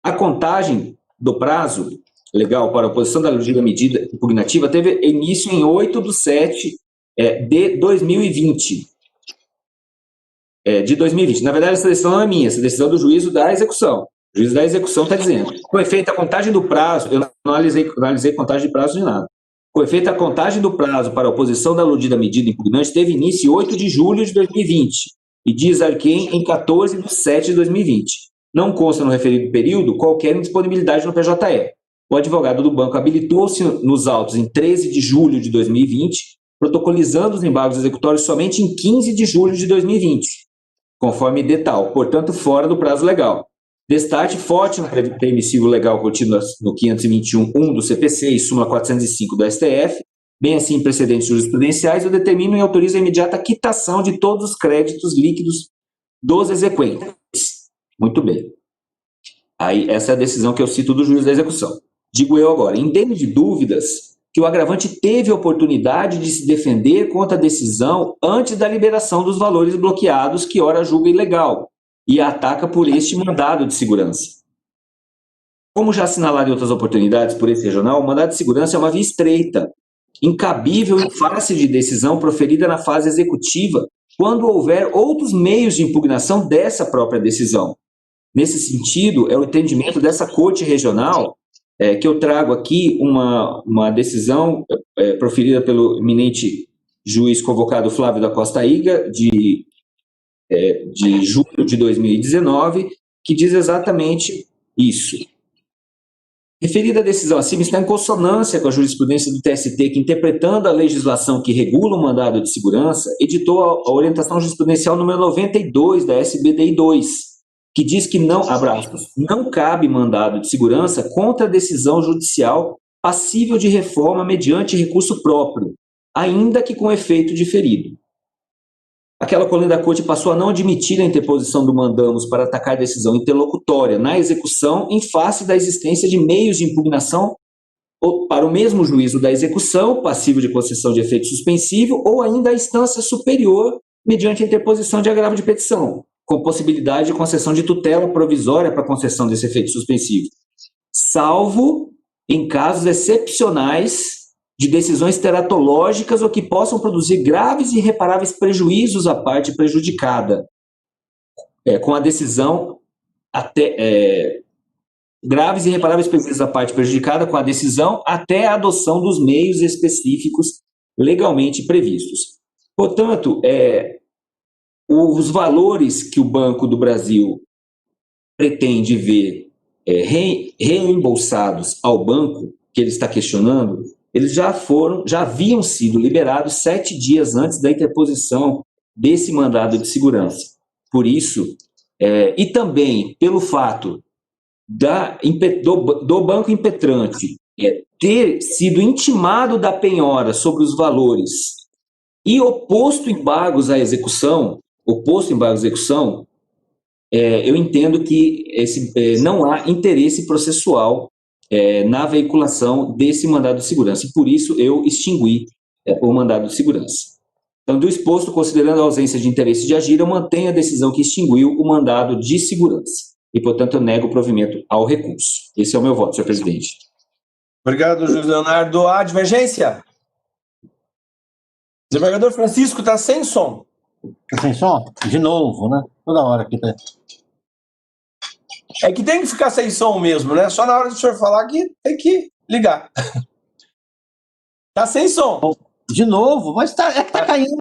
a contagem do prazo legal para a oposição da legítima medida impugnativa teve início em 8/7 de 2020. De 2020. Na verdade, essa decisão não é minha, essa decisão é do juízo da execução. O juiz da execução está dizendo, com efeito, a contagem do prazo, eu não analisei contagem de prazo de nada. Com efeito, a contagem do prazo para a oposição da aludida medida impugnante teve início em 8 de julho de 2020 e diz Arquem em 14/7 de 2020. Não consta no referido período qualquer indisponibilidade no PJE. O advogado do banco habilitou-se nos autos em 13 de julho de 2020, protocolizando os embargos executórios somente em 15 de julho de 2020, conforme detal, portanto, fora do prazo legal. Destaque forte no permissivo legal contido no 521.1 do CPC e súmula 405 do STF, bem assim em precedentes jurisprudenciais, eu determino e autorizo a imediata quitação de todos os créditos líquidos dos exequentes. Muito bem. Aí, essa é a decisão que eu cito do juiz da execução. Digo eu agora, indene de dúvidas que o agravante teve a oportunidade de se defender contra a decisão antes da liberação dos valores bloqueados que ora julga ilegal, e ataca por este mandado de segurança. Como já assinalado em outras oportunidades por esse regional, o mandado de segurança é uma via estreita, incabível em face de decisão proferida na fase executiva, quando houver outros meios de impugnação dessa própria decisão. Nesse sentido, é o entendimento dessa Corte Regional que eu trago aqui uma decisão proferida pelo eminente juiz convocado Flávio da Costa Iga, de julho de 2019, que diz exatamente isso. Referida decisão acima está em consonância com a jurisprudência do TST, que, interpretando a legislação que regula o mandado de segurança, editou a orientação jurisprudencial número 92 da SBDI 2, que diz que não cabe mandado de segurança contra a decisão judicial passível de reforma mediante recurso próprio, ainda que com efeito diferido. Aquela colônia da Corte passou a não admitir a interposição do mandamus para atacar a decisão interlocutória na execução em face da existência de meios de impugnação para o mesmo juízo da execução, passível de concessão de efeito suspensivo, ou ainda a instância superior mediante a interposição de agravo de petição, com possibilidade de concessão de tutela provisória para concessão desse efeito suspensivo, salvo em casos excepcionais de decisões teratológicas ou que possam produzir graves e irreparáveis prejuízos à parte prejudicada, com a decisão graves e irreparáveis prejuízos à parte prejudicada com a decisão até a adoção dos meios específicos legalmente previstos. Portanto, os valores que o Banco do Brasil pretende ver reembolsados ao banco, que ele está questionando, eles já haviam sido liberados 7 dias antes da interposição desse mandado de segurança. Por isso, e também pelo fato do banco impetrante ter sido intimado da penhora sobre os valores e oposto embargos à execução, eu entendo que não há interesse processual na veiculação desse mandado de segurança. E por isso eu extingui o mandado de segurança. Então, do exposto, considerando a ausência de interesse de agir, eu mantenho a decisão que extinguiu o mandado de segurança. E, portanto, eu nego o provimento ao recurso. Esse é o meu voto, senhor presidente. Obrigado, José Leonardo. A divergência? Desembargador Francisco está sem som. Tá sem som? De novo, né? Toda hora que tá. É que tem que ficar sem som mesmo, né? Só na hora do senhor falar que tem que ligar. Tá sem som. De novo, mas tá caindo.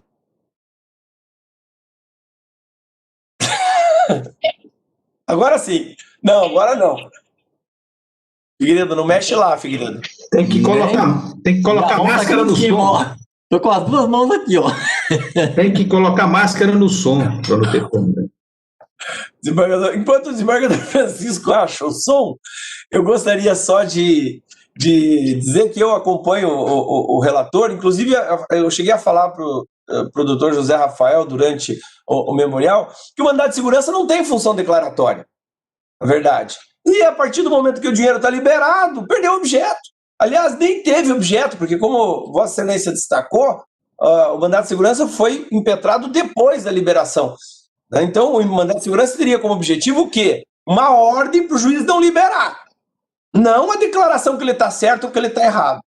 Agora sim. Não, agora não. Figueiredo, não mexe lá, Figueiredo. Tem que colocar máscara no som. Tô com as duas mãos aqui, ó. Tem que colocar máscara no som, para não ter como, né? Enquanto o desembargador Francisco acha o som, eu gostaria só de dizer que eu acompanho o relator. Inclusive, eu cheguei a falar para o doutor José Rafael durante o memorial que o mandado de segurança não tem função declaratória, na verdade. E a partir do momento que o dinheiro está liberado, perdeu o objeto. Aliás, nem teve objeto, porque como Vossa Excelência destacou, o mandado de segurança foi impetrado depois da liberação. Então, o mandado de segurança teria como objetivo o quê? Uma ordem para o juiz não liberar. Não a declaração que ele está certo ou que ele está errado.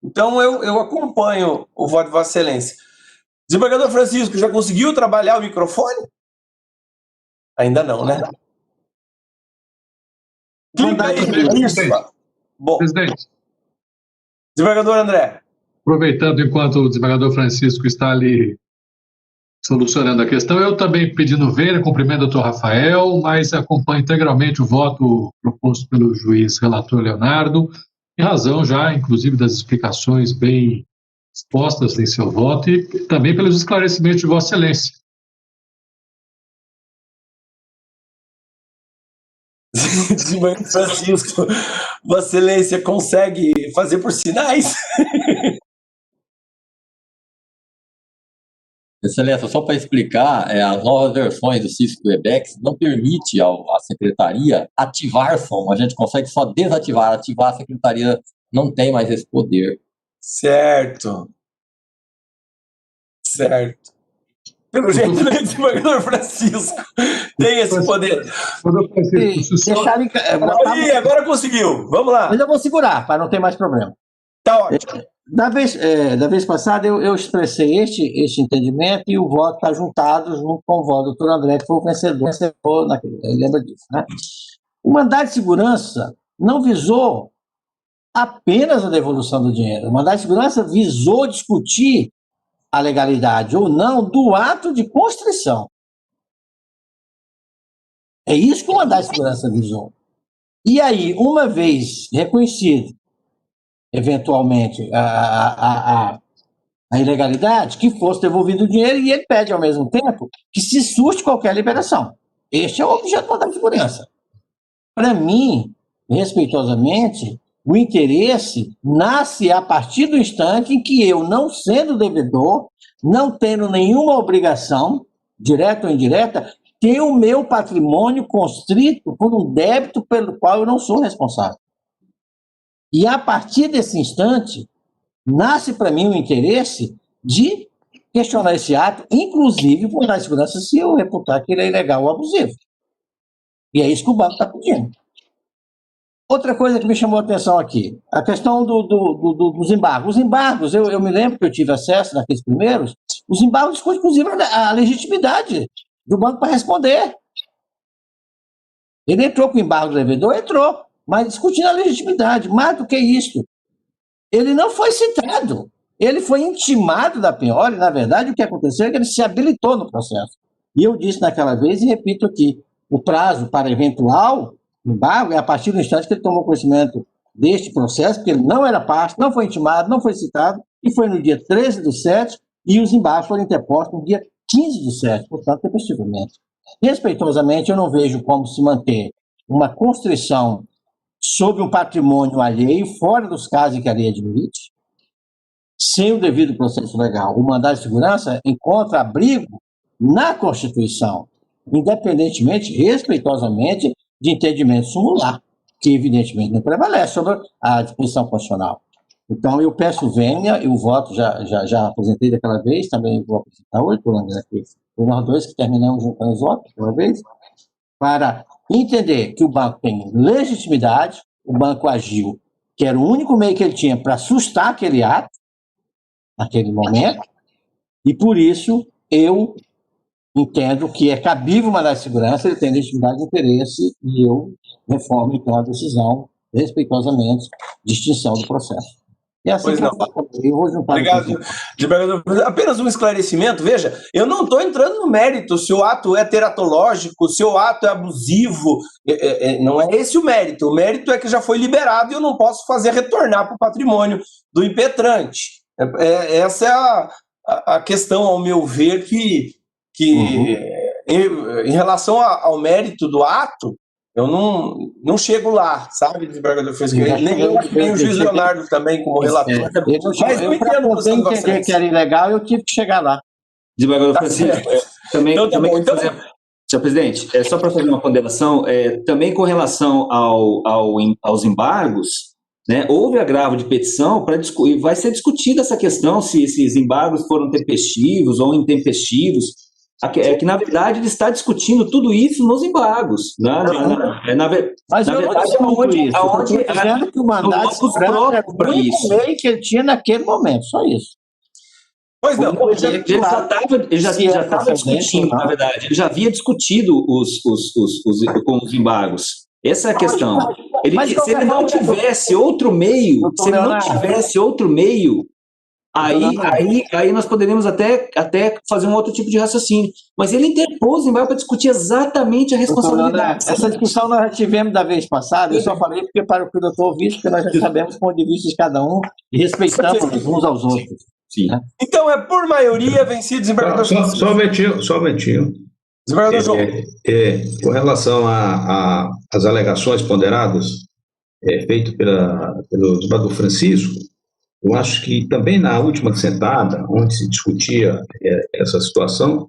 Então, eu acompanho o voto de Vossa Excelência. Desembargador Francisco, já conseguiu trabalhar o microfone? Ainda não, né? Clica aí. Isso. Bom. Presidente. Desembargador André. Aproveitando enquanto o desembargador Francisco está ali solucionando a questão, eu também pedindo ver, cumprimento o doutor Rafael, mas acompanho integralmente o voto proposto pelo juiz relator Leonardo, em razão já, inclusive, das explicações bem expostas em seu voto e também pelos esclarecimentos de Vossa Excelência. Desembargador Francisco, Vossa Excelência consegue fazer por sinais? Excelência, só para explicar, as novas versões do Cisco Webex não permite à secretaria ativar som. A gente consegue só desativar. Ativar, a secretaria não tem mais esse poder. Certo. Pelo jeito, o desembargador Francisco tem esse poder. Aí, agora conseguiu. Vamos lá. Mas eu vou segurar, para não ter mais problema. Tá ótimo. Da vez passada, eu expressei este entendimento e o voto está juntado junto com o voto do doutor André, que foi o vencedor lembra disso, né? O mandado de segurança não visou apenas a devolução do dinheiro. O mandado de segurança visou discutir a legalidade ou não do ato de constrição. É isso que o mandado de segurança visou. E aí, uma vez reconhecido, eventualmente, a ilegalidade, que fosse devolvido o dinheiro, e ele pede, ao mesmo tempo, que se suste qualquer liberação. Este é o objeto do mandado de segurança. Para mim, respeitosamente, o interesse nasce a partir do instante em que eu, não sendo devedor, não tendo nenhuma obrigação, direta ou indireta, tenho o meu patrimônio constrito por um débito pelo qual eu não sou responsável. E a partir desse instante, nasce para mim o interesse de questionar esse ato, inclusive por dar segurança se eu reputar que ele é ilegal ou abusivo. E é isso que o banco está pedindo. Outra coisa que me chamou a atenção aqui, a questão dos embargos. Os embargos, eu me lembro que eu tive acesso naqueles primeiros, os embargos discutem, inclusive, a legitimidade do banco para responder. Ele entrou com o embargo do devedor? Entrou, mas discutindo a legitimidade. Mais do que isso, ele não foi citado. Ele foi intimado da penhora e, na verdade, o que aconteceu é que ele se habilitou no processo. E eu disse naquela vez, e repito aqui, o prazo para eventual embargo é a partir do instante que ele tomou conhecimento deste processo, porque ele não era parte, não foi intimado, não foi citado, e foi no dia 13/7, e os embargos foram interpostos no dia 15/7, portanto, tempestivamente. Respeitosamente, eu não vejo como se manter uma constrição sobre um patrimônio alheio, fora dos casos em que a lei admite, sem o devido processo legal. O mandado de segurança encontra abrigo na Constituição, independentemente, respeitosamente, de entendimento sumular, que evidentemente não prevalece sobre a disposição constitucional. Então, eu peço vênia, eu voto, já apresentei daquela vez, também vou apresentar hoje, por nós dois que terminamos juntando os votos daquela vez, para entender que o banco tem legitimidade, o banco agiu, que era o único meio que ele tinha para sustar aquele ato, naquele momento, e por isso eu entendo que é cabível uma da segurança, ele tem legitimidade de interesse, e eu reformo, então, a decisão, respeitosamente, de extinção do processo. É assim pois que não. eu vou juntar. Obrigado, desembargador. Apenas um esclarecimento, veja, eu não estou entrando no mérito se o ato é teratológico, se o ato é abusivo, não é esse o mérito é que já foi liberado e eu não posso fazer retornar para o patrimônio do impetrante. Essa é a questão, ao meu ver, que em relação ao mérito do ato, eu não chego lá, sabe, desembargador Francisco? Nem o juiz Leonardo também, como relator. Mas eu entender que era ilegal, eu tive que chegar lá. Desembargador Francisco, também senhor presidente, só para fazer uma ponderação, também com relação aos embargos, né, houve agravo de petição e vai ser discutida essa questão se esses embargos foram tempestivos ou intempestivos. É que, na verdade, ele está discutindo tudo isso nos embargos. Mas eu não sei onde isso. Eu estou dizendo que o mandato de segurança era o único meio que ele tinha naquele momento, só isso. Pois não. Ele já estava discutindo, na verdade. Ele já havia discutido com os embargos. Essa é a questão. Se ele não tivesse outro meio, Aí nós poderíamos até fazer um outro tipo de raciocínio. Mas ele interpôs o embargo para discutir exatamente a responsabilidade. Essa discussão nós já tivemos da vez passada, eu só falei porque para que o doutor ouvisse, porque nós já sabemos o ponto de vista de cada um e respeitamos uns aos outros. Sim. Né? Então, por maioria, vencido desembargador. Só um momentinho. Desembargador João. Com relação às alegações ponderadas feitas pelo desembargador Francisco, eu acho que também na última sentada, onde se discutia essa situação,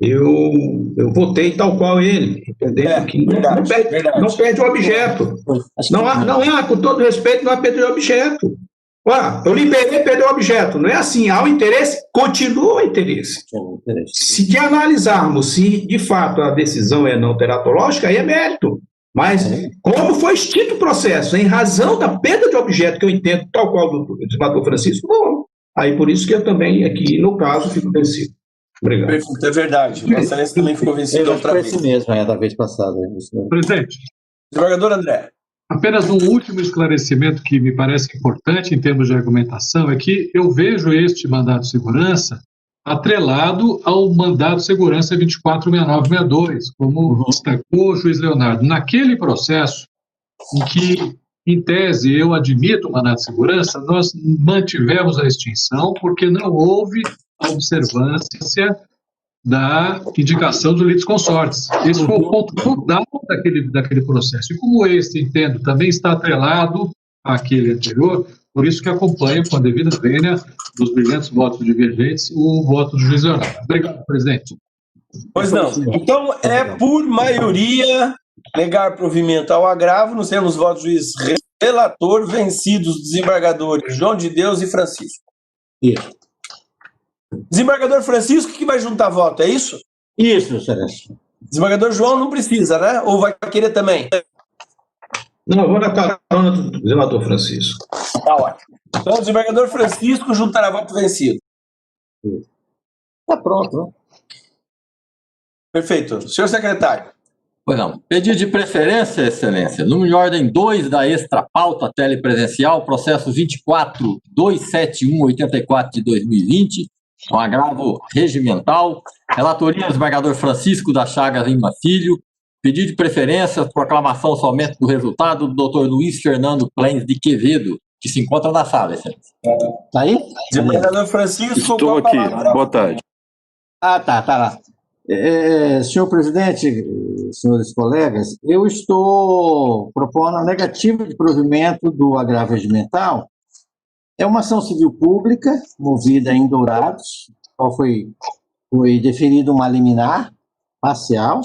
eu votei tal qual ele, entendendo que não perde o objeto. Não há, com todo respeito, não há perda de objeto. Eu liberei, perdeu o objeto. Não é assim. Há o interesse, continua o interesse. Se de analisarmos se, de fato, a decisão é não teratológica, aí é mérito. Mas, como foi extinto o processo, em razão da perda de objeto, que eu entendo, tal qual do desembargador Francisco, bom. Aí, por isso que eu também, aqui, no caso, fico vencido. Obrigado. Perfeito, é verdade. Vossa Excelência também ficou vencido outra Foi vez. esse mesmo, da vez passada. Presidente, Desembargador André. apenas um último esclarecimento que me parece importante em termos de argumentação é que eu vejo este mandado de segurança atrelado ao mandado de segurança 246962, como destacou o juiz Leonardo. Naquele processo em que, em tese, eu admito o mandado de segurança, nós mantivemos a extinção porque não houve a observância da indicação dos litisconsortes. Esse foi o ponto fundamental daquele processo. E como este, entendo, também está atrelado àquele anterior, por isso que acompanho com a devida vênia dos brilhantes votos divergentes o voto do juiz Leonardo. Obrigado, presidente. Pois não. Então, é por maioria negar provimento ao agravo, nos termos votos do juiz relator, vencidos desembargadores João de Deus e Francisco. Isso. Desembargador Francisco que vai juntar voto, é isso? Isso, excelência. Desembargador João não precisa, né? Ou vai querer também? Não, eu vou na carona do desembargador Francisco. Tá ótimo. Então, o desembargador Francisco juntará voto vencido. Tá pronto, né? Perfeito. Senhor secretário. Pois não. Pedido de preferência, excelência. Número de ordem 2 da extra pauta telepresencial, processo 24.271.84 de 2020, com agravo regimental. Relatoria, desembargador Francisco da Chagas Lima Filho. Pedido de preferência, proclamação somente do resultado do Dr. Luiz Fernando Plens de Quevedo, que se encontra na sala, excelência. Tá aí? Desembargador Francisco. Estou aqui. Boa tarde. Ah, tá lá. Senhor presidente, senhores colegas, eu estou propondo a negativa de provimento do agravo regimental. É uma ação civil pública, movida em Dourados, qual foi definida uma liminar parcial,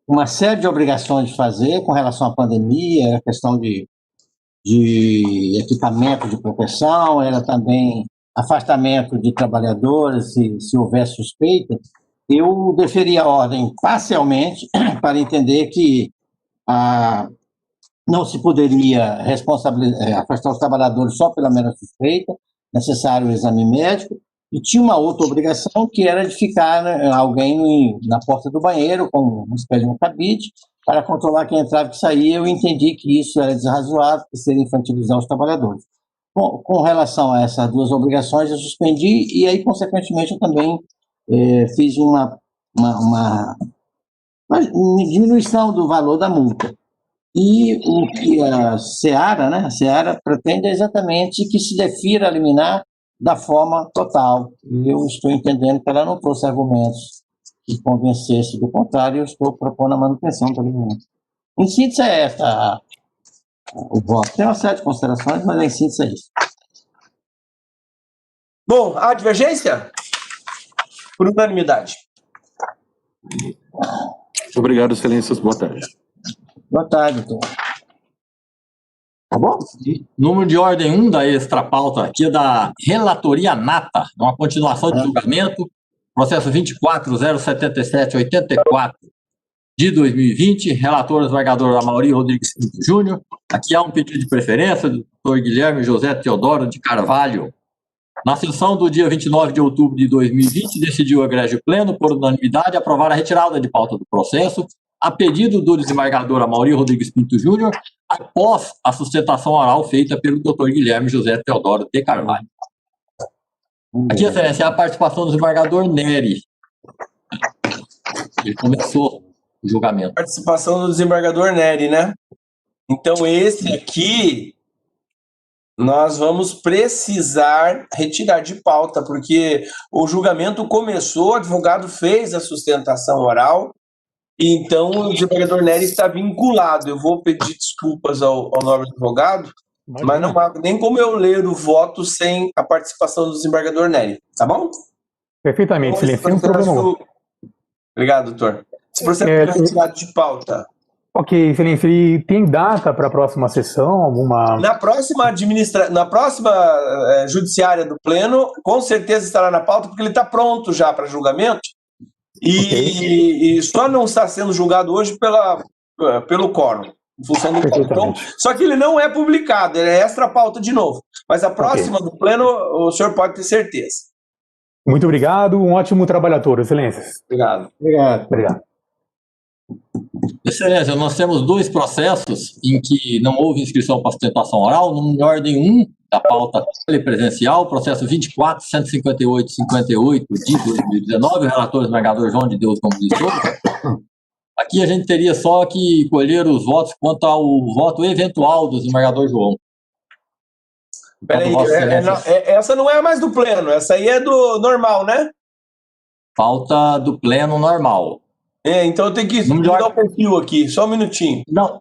uma série de obrigações de fazer com relação à pandemia, a questão de equipamento de proteção, era também afastamento de trabalhadores, se houver suspeita. Eu deferi a ordem parcialmente para entender que não se poderia afastar os trabalhadores só pela mera suspeita, necessário o exame médico, e tinha uma outra obrigação que era de ficar alguém na porta do banheiro com uma espécie de um cabide para controlar quem entrava e saía. Eu entendi que isso era desrazoável, que seria infantilizar os trabalhadores. Com relação a essas duas obrigações, eu suspendi e aí, consequentemente, eu também fiz uma diminuição do valor da multa. E o que a Seara pretende é exatamente que se defira a liminar da forma total. E eu estou entendendo que ela não trouxe argumentos que convencesse do contrário, eu estou propondo a manutenção da liminar. Em síntese é esta o voto. Tem uma série de considerações, mas em síntese é isso. Bom, há divergência? Por unanimidade. Obrigado, excelências. Boa tarde. Boa tarde, doutor. Tá bom? Número de ordem 1 da extra pauta aqui é da relatoria nata, uma continuação de julgamento, processo 24.077.84 de 2020, relator desembargador Amaury Rodrigues Pinto Júnior. Aqui há um pedido de preferência do Dr. Guilherme José Teodoro de Carvalho. Na sessão do dia 29 de outubro de 2020, decidiu o egrégio pleno, por unanimidade, aprovar a retirada de pauta do processo, a pedido do desembargador Amaury Rodrigues Pinto Júnior, após a sustentação oral feita pelo Dr. Guilherme José Teodoro de Carvalho. Aqui, excelência, é a participação do desembargador Nery. Ele começou o julgamento. Participação do desembargador Nery, né? Então, esse aqui, nós vamos precisar retirar de pauta, porque o julgamento começou, o advogado fez a sustentação oral, e então o desembargador Nery está vinculado. Eu vou pedir desculpas ao nobre advogado, mas não há nem como eu ler o voto sem a participação do desembargador Nery, tá bom? Perfeitamente, Então, excelência. Sem problema. Obrigado, doutor. Esse processo é retirado de pauta. Ok, Excelência, e tem data para a próxima sessão? Alguma? Na próxima judiciária do Pleno, com certeza estará na pauta, porque ele está pronto já para julgamento, e só não está sendo julgado hoje pelo quórum, em função do quórum. Então, só que ele não é publicado, ele é extra pauta de novo. Mas a próxima do Pleno, o senhor pode ter certeza. Muito obrigado, um ótimo trabalho a todos, Excelências. Obrigado. Obrigado. Excelência, nós temos 2 processos em que não houve inscrição para sustentação oral, em ordem 1 da pauta telepresencial, processo 24.158.58 de 2019, o relator esmagador João de Deus Gomes de Souza. Aqui a gente teria só que colher os votos quanto ao voto eventual do esmagador João. Peraí, essa não é mais do Pleno, essa aí é do normal, né? Pauta do Pleno normal. Então eu tenho que mudar o perfil aqui, só um minutinho. Não,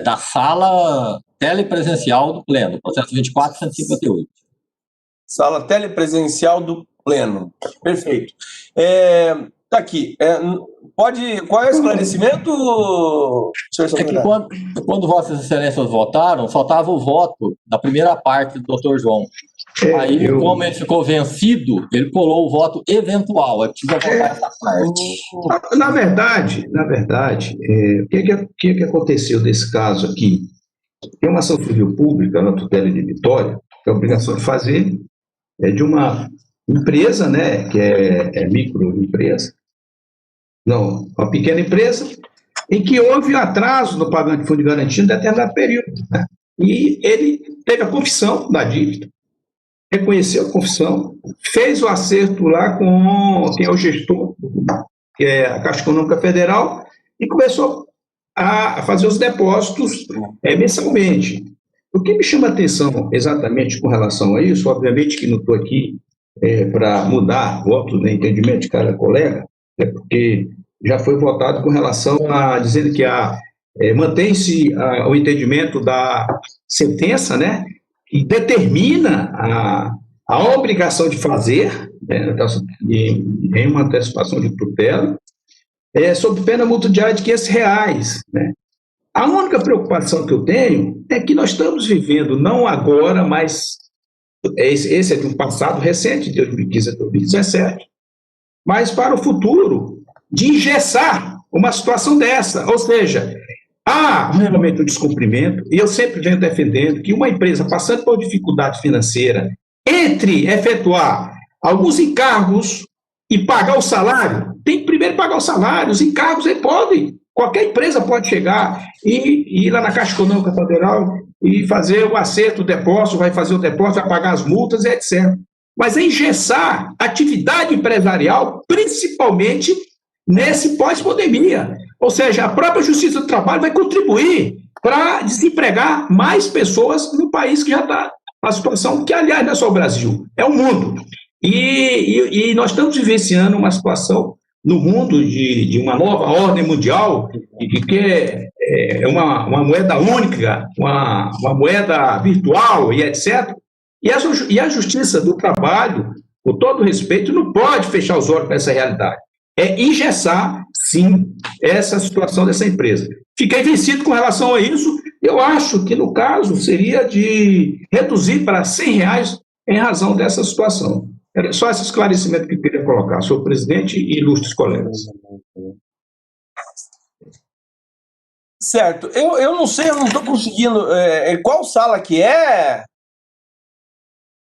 da sala telepresencial do Pleno, processo 24.158. Sala telepresencial do Pleno, perfeito. Tá aqui, qual é o esclarecimento, senhor secretário? Quando Vossas Excelências votaram, faltava o voto da primeira parte do Dr. João. Aí, como ele ficou vencido, ele colou o voto eventual. É preciso votar essa parte. Na verdade, o que aconteceu nesse caso aqui? Tem uma ação civil pública na tutela de Vitória, que é a obrigação de fazer de uma empresa, né, que é microempresa, não, uma pequena empresa, em que houve atraso no pagamento de fundo de garantia em determinado período, né? E ele teve a confissão da dívida, reconheceu a confissão, fez o acerto lá com quem é o gestor, que é a Caixa Econômica Federal, e começou a fazer os depósitos mensalmente. O que me chama a atenção exatamente com relação a isso, obviamente que não estou aqui para mudar votos, né, entendimento de cada colega, porque já foi votado com relação a dizendo que mantém-se o entendimento da sentença, né, que determina a obrigação de fazer, né, em uma antecipação de tutela, sob pena multa diária de R$500. Né. A única preocupação que eu tenho é que nós estamos vivendo, não agora, mas esse é de um passado recente, de 2015 a 2017, mas para o futuro, de engessar uma situação dessa. Ou seja, há realmente um descumprimento, e eu sempre venho defendendo que uma empresa passando por dificuldade financeira, entre efetuar alguns encargos e pagar o salário, tem que primeiro pagar o salário, os encargos qualquer empresa pode chegar e ir lá na Caixa Econômica Federal e fazer o acerto, o depósito, vai fazer o depósito, vai pagar as multas, etc. Mas é engessar a atividade empresarial, principalmente nesse pós-pandemia. Ou seja, a própria Justiça do Trabalho vai contribuir para desempregar mais pessoas no país que já está na situação que, aliás, não é só o Brasil, é o mundo. E nós estamos vivenciando uma situação no mundo de uma nova ordem mundial, que é uma moeda única, uma moeda virtual e etc. E a Justiça do Trabalho, com todo respeito, não pode fechar os olhos para essa realidade. É engessar, sim, essa situação dessa empresa. Fiquei vencido com relação a isso. Eu acho que, no caso, seria de reduzir para R$100 em razão dessa situação. Era só esse esclarecimento que eu queria colocar, senhor presidente e ilustres colegas. Certo. Eu não sei, eu não estou conseguindo. Qual sala que é?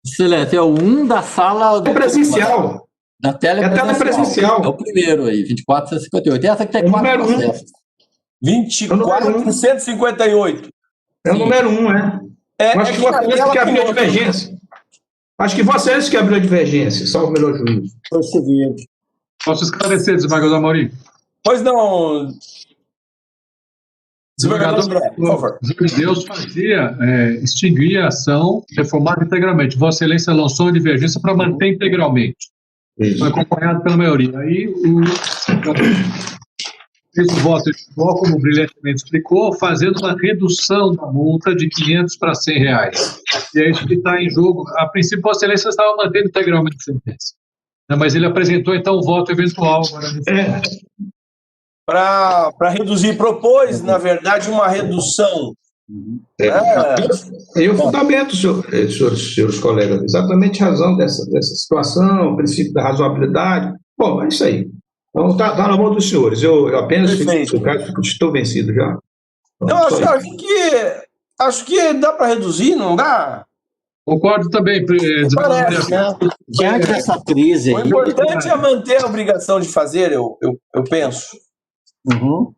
Excelência, é o 1 da sala... presencial. Da telepresencial. Telepresencial. É o primeiro aí, 24.158. Essa que tem 4 processos. 24.158. É o número 1, né? Acho que Vossa Excelência que abriu a divergência. Acho que Vossa Excelência que abriu a divergência, salvo o melhor juízo. Foi o seguinte. Posso esclarecer, desembargador Amorim? Pois não. Desembargador André, por favor. Deus fazia, extinguir a ação reformada integralmente. Vossa Excelência lançou a divergência para manter integralmente. Foi acompanhado pela maioria. Aí fez o voto, como brilhantemente explicou, fazendo uma redução da multa de R$500 para R$100. E é isso que está em jogo. A princípio, Vossa Excelência estava mantendo integralmente a sentença. Mas ele apresentou, então, o voto eventual. Agora, para reduzir, propôs, na verdade, uma redução. E o fundamento, senhores colegas, exatamente a razão dessa situação, o princípio da razoabilidade. Bom, é isso aí. Então, tá na mão dos senhores. Eu apenas estou vencido já. Então, acho que dá para reduzir, não dá? Concordo também. Parece, né? Diante dessa crise O aí. importante é manter a obrigação de fazer, eu penso. Uhum.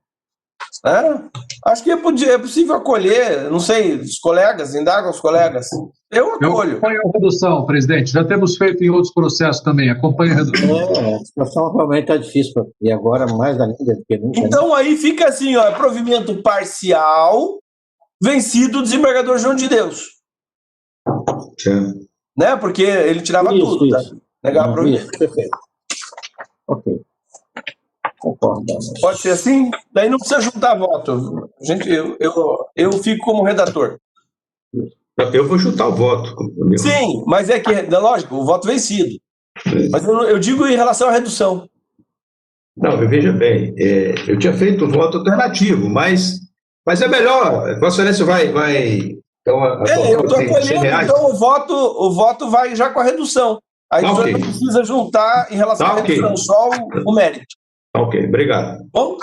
Acho que é possível acolher, não sei, os colegas, indagam os colegas. Eu acolho. Acompanho a redução, presidente. Já temos feito em outros processos também. Acompanho a redução. A situação realmente está difícil, e agora mais ainda do que nunca. Então aí fica assim, ó, provimento parcial, vencido o desembargador João de Deus. Né? Porque ele tirava tudo. Tá? Negava provimento. Perfeito. Ok. Concordo. Pode ser assim? Daí não precisa juntar voto. Gente, eu fico como redator. Eu vou juntar o voto. Sim, mas é que, lógico, o voto vencido. Mas eu digo em relação à redução. Não, veja bem, eu tinha feito o voto alternativo, mas é melhor. Vossa Excelência vai. Então, eu estou acolhendo, então o voto vai já com a redução. Aí a gente não precisa juntar em relação à redução, só o mérito. Ok, obrigado. Bom?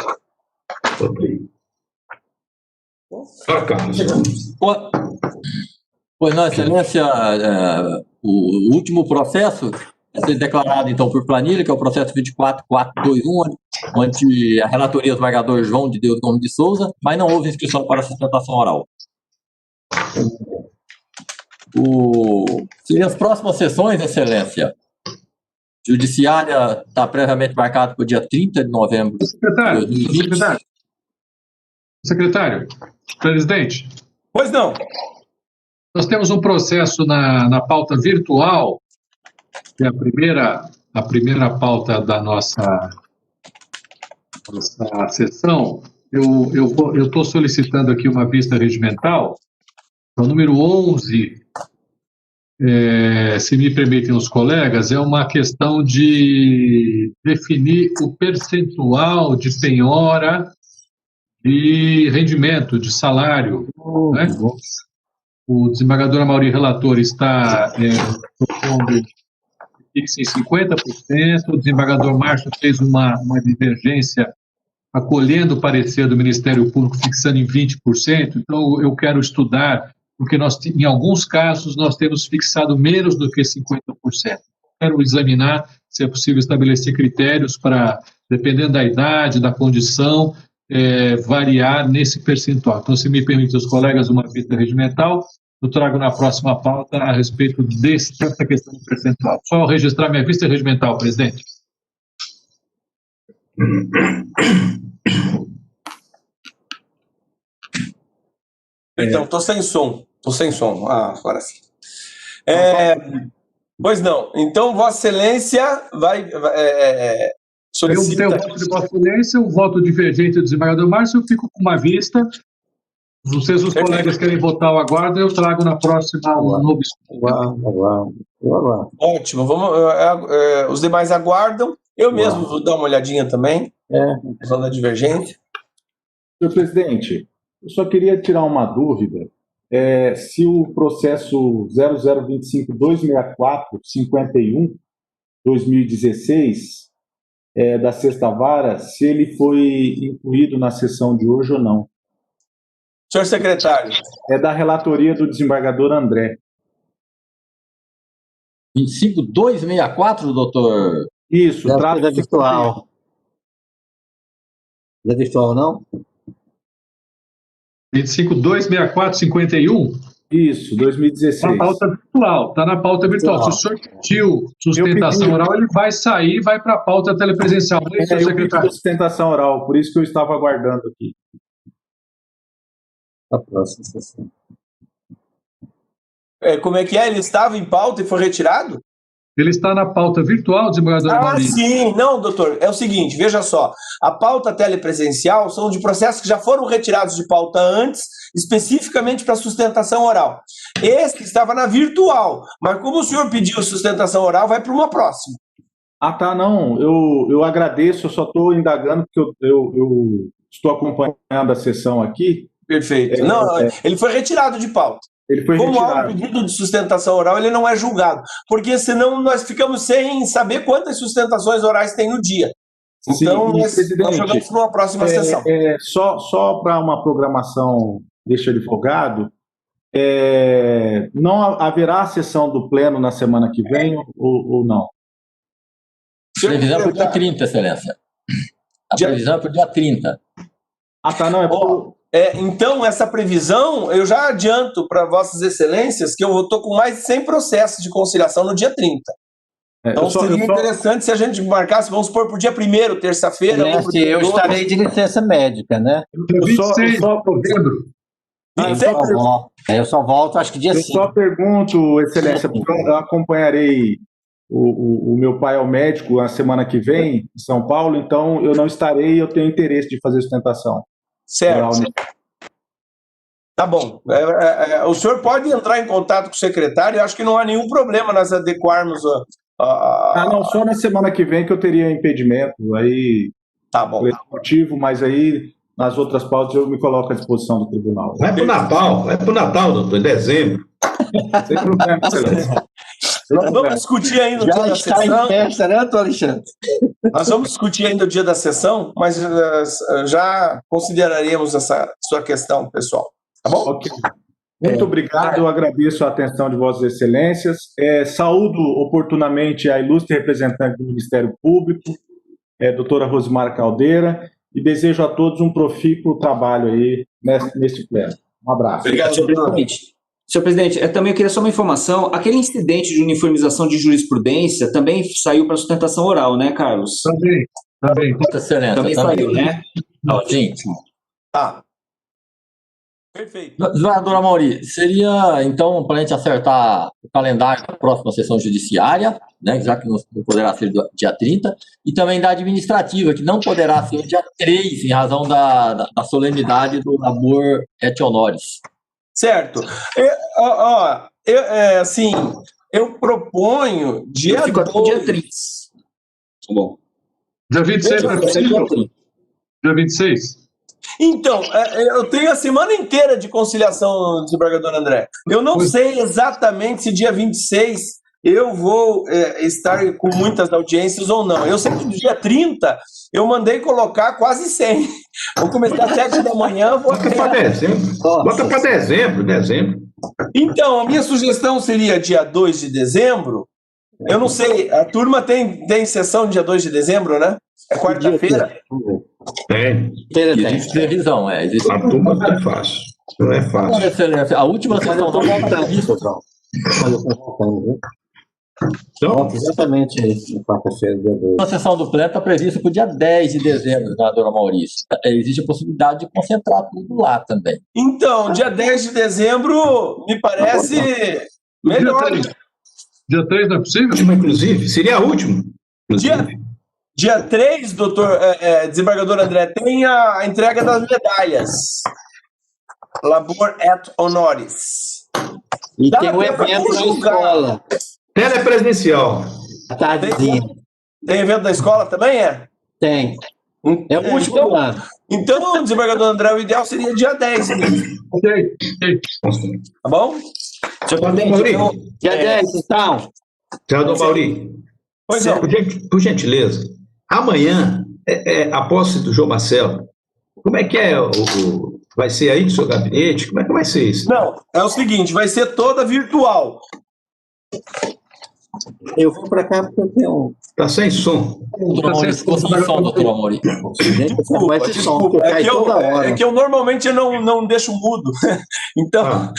Ok. Carlos. Pois não, Excelência, o último processo é ser declarado, então, por planilha, que é o processo 24421, ante a relatoria do desembargador João de Deus Gomes de Souza, mas não houve inscrição para sustentação oral. Seriam as próximas sessões, Excelência. Judiciária está previamente marcada para o dia 30 de novembro de 2020. Secretário, presidente. Pois não. Nós temos um processo na pauta virtual, que é a primeira pauta da nossa sessão. Eu estou solicitando aqui uma vista regimental, o número 11, se me permitem os colegas, é uma questão de definir o percentual de penhora de rendimento, de salário. Né? O desembargador Amaury, relator, está propondo que fixe em 50%, o desembargador Márcio fez uma divergência acolhendo o parecer do Ministério Público, fixando em 20%, então eu quero estudar, porque em alguns casos nós temos fixado menos do que 50%. Quero examinar se é possível estabelecer critérios para, dependendo da idade, da condição, variar nesse percentual. Então, se me permitem os colegas uma vista regimental, eu trago na próxima pauta a respeito dessa questão do percentual. Só registrar minha vista regimental, presidente. Então, estou sem som. Agora sim. Pois não. Então, Vossa Excelência vai solicita... Eu tenho o voto de Vossa Excelência, o voto divergente do desembargador Márcio, eu fico com uma vista. Não sei se os colegas querem votar ou aguardam, eu trago na próxima um novo estudo. Aguardo. Ótimo. Os demais aguardam. Eu mesmo vou dar uma olhadinha também. Questão da divergência. Senhor presidente, eu só queria tirar uma dúvida. Se o processo 0025-264-51-2016 da Sexta Vara, se ele foi incluído na sessão de hoje ou não. Senhor secretário. É da relatoria do desembargador André. 25264, doutor? Isso, trata da virtual. Da virtual, não? 2526451? Isso, 2016. Está na pauta virtual. Se o senhor pediu sustentação oral, ele vai sair e vai para a pauta telepresencial. Eu pedi sustentação oral, por isso que eu estava aguardando aqui. A próxima sessão. Como é que é? Ele estava em pauta e foi retirado? Ele está na pauta virtual, desembargador Amaury. Sim. Não, doutor. É o seguinte, veja só. A pauta telepresencial são de processos que já foram retirados de pauta antes, especificamente para sustentação oral. Esse estava na virtual, mas como o senhor pediu sustentação oral, vai para uma próxima. Ah, tá, não. Eu agradeço, eu só estou indagando, porque eu estou acompanhando a sessão aqui. Perfeito. Não, ele foi retirado de pauta. Ele foi Como há um retirado. pedido de sustentação oral, ele não é julgado, porque senão nós ficamos sem saber quantas sustentações orais tem no dia. Então, Sim, nós presidente, jogamos numa próxima sessão. Só para uma programação deste advogado, não haverá sessão do pleno na semana que vem ou não? Previsão para o dia 30, Excelência. A previsão é para o dia 30. Ah, tá, não, Então, essa previsão, eu já adianto para Vossas Excelências que eu estou com mais de 100 processos de conciliação no dia 30. Então, seria interessante se a gente marcasse, vamos supor, para o dia 1º, terça-feira. Eu estarei de licença médica, né? Eu só volto, acho que dia 5. Eu só pergunto, Excelência, porque eu acompanharei o meu pai ao médico na semana que vem, em São Paulo, então eu não estarei, eu tenho interesse de fazer sustentação. Certo. Tá bom. O senhor pode entrar em contato com o secretário, eu acho que não há nenhum problema nós adequarmos não, só na semana que vem que eu teria impedimento, aí... Tá bom. Por esse motivo, mas aí, nas outras pautas, eu me coloco à disposição do tribunal. Vai pro Natal, doutor, em dezembro. Sem problema, Excelência. Nós vamos discutir ainda o dia da sessão. Já está em festa, né, doutor Alexandre? Nós vamos discutir ainda o dia da sessão, mas já consideraremos essa sua questão, pessoal. Tá bom? Ok. Muito obrigado, eu agradeço a atenção de Vossas Excelências. Saúdo oportunamente a ilustre representante do Ministério Público, doutora Rosimar Caldeira, e desejo a todos um profícuo trabalho aí neste pleno. Um abraço. Obrigado, senhor presidente. Senhor presidente, também eu queria só uma informação. Aquele incidente de uniformização de jurisprudência também saiu para sustentação oral, né, Carlos? Também. Excelência. Também saiu, né? Sim. Tá. Perfeito. Desembargadora Mauri, seria, então, para a gente acertar o calendário da próxima sessão judiciária, né, já que não poderá ser dia 30, e também da administrativa, que não poderá ser dia 3, em razão da solenidade do labor et honoris. Certo. Eu proponho dia 2. Dia 3. Tá bom. Dia 26 não é possível? Dia 26? Então, eu tenho a semana inteira de conciliação, desembargador André. Eu não sei exatamente se dia 26 eu vou estar com muitas audiências ou não. Eu sei que no dia 30 eu mandei colocar quase 100. Vou começar às 7 da manhã. Bota para dezembro. Então, a minha sugestão seria dia 2 de dezembro. Eu não sei, a turma tem sessão dia 2 de dezembro, né? É quarta-feira? Tem. Existe previsão, existe. A turma não é fácil. Não é fácil. Excelência, a última sessão do exatamente isso, quarta-feira, dia 2. A sessão do pleno está prevista para o dia 10 de dezembro, senadora Maurício. Existe a possibilidade de concentrar tudo lá também. Então, dia 10 de dezembro me parece melhor. Dia 3 não é possível? Inclusive, seria a última. Dia 3, doutor desembargador André, tem a entrega das medalhas. Labor et honoris. E tem um evento na escola. Telepresencial. À tardezinha. Tem evento da escola também, Tem. É o último ano. Então, desembargador André, o ideal seria dia 10. Tá bom? Dia 10, então. Senador Mauri, por gentileza, amanhã, a posse do João Marcelo, como é que vai ser aí no seu gabinete? Como é que vai ser isso? Não, é o seguinte, vai ser toda virtual. Eu vou para cá porque eu tenho... Tá sem som. Ficou sem som, doutor Amori. Desculpa. É que eu normalmente não deixo mudo. Então,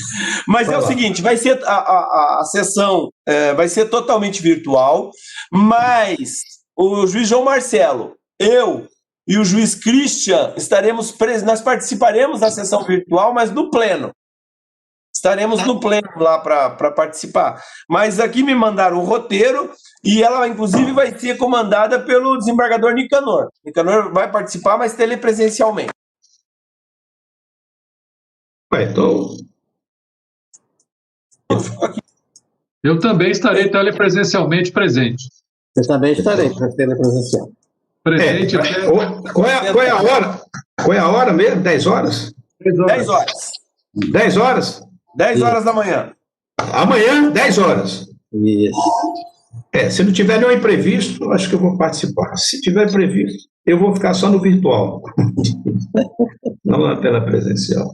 mas é o seguinte, vai ser a sessão vai ser totalmente virtual, mas o juiz João Marcelo, eu e o juiz Christian estaremos presos, nós participaremos da sessão virtual, mas no pleno. Estaremos no pleno lá para participar. Mas aqui me mandaram o roteiro e ela, inclusive, vai ser comandada pelo desembargador Nicanor. Nicanor vai participar, mas telepresencialmente. Então... Eu também estarei telepresencialmente presente. Eu também estarei para a feira presencial. Presidente, Qual é a hora? Qual é a hora mesmo? 10 horas? 10 horas. 10 horas? 10 horas da manhã. Amanhã, 10 horas. Isso. Se não tiver nenhum imprevisto, acho que eu vou participar. Se tiver imprevisto, eu vou ficar só no virtual. Não na tela presencial.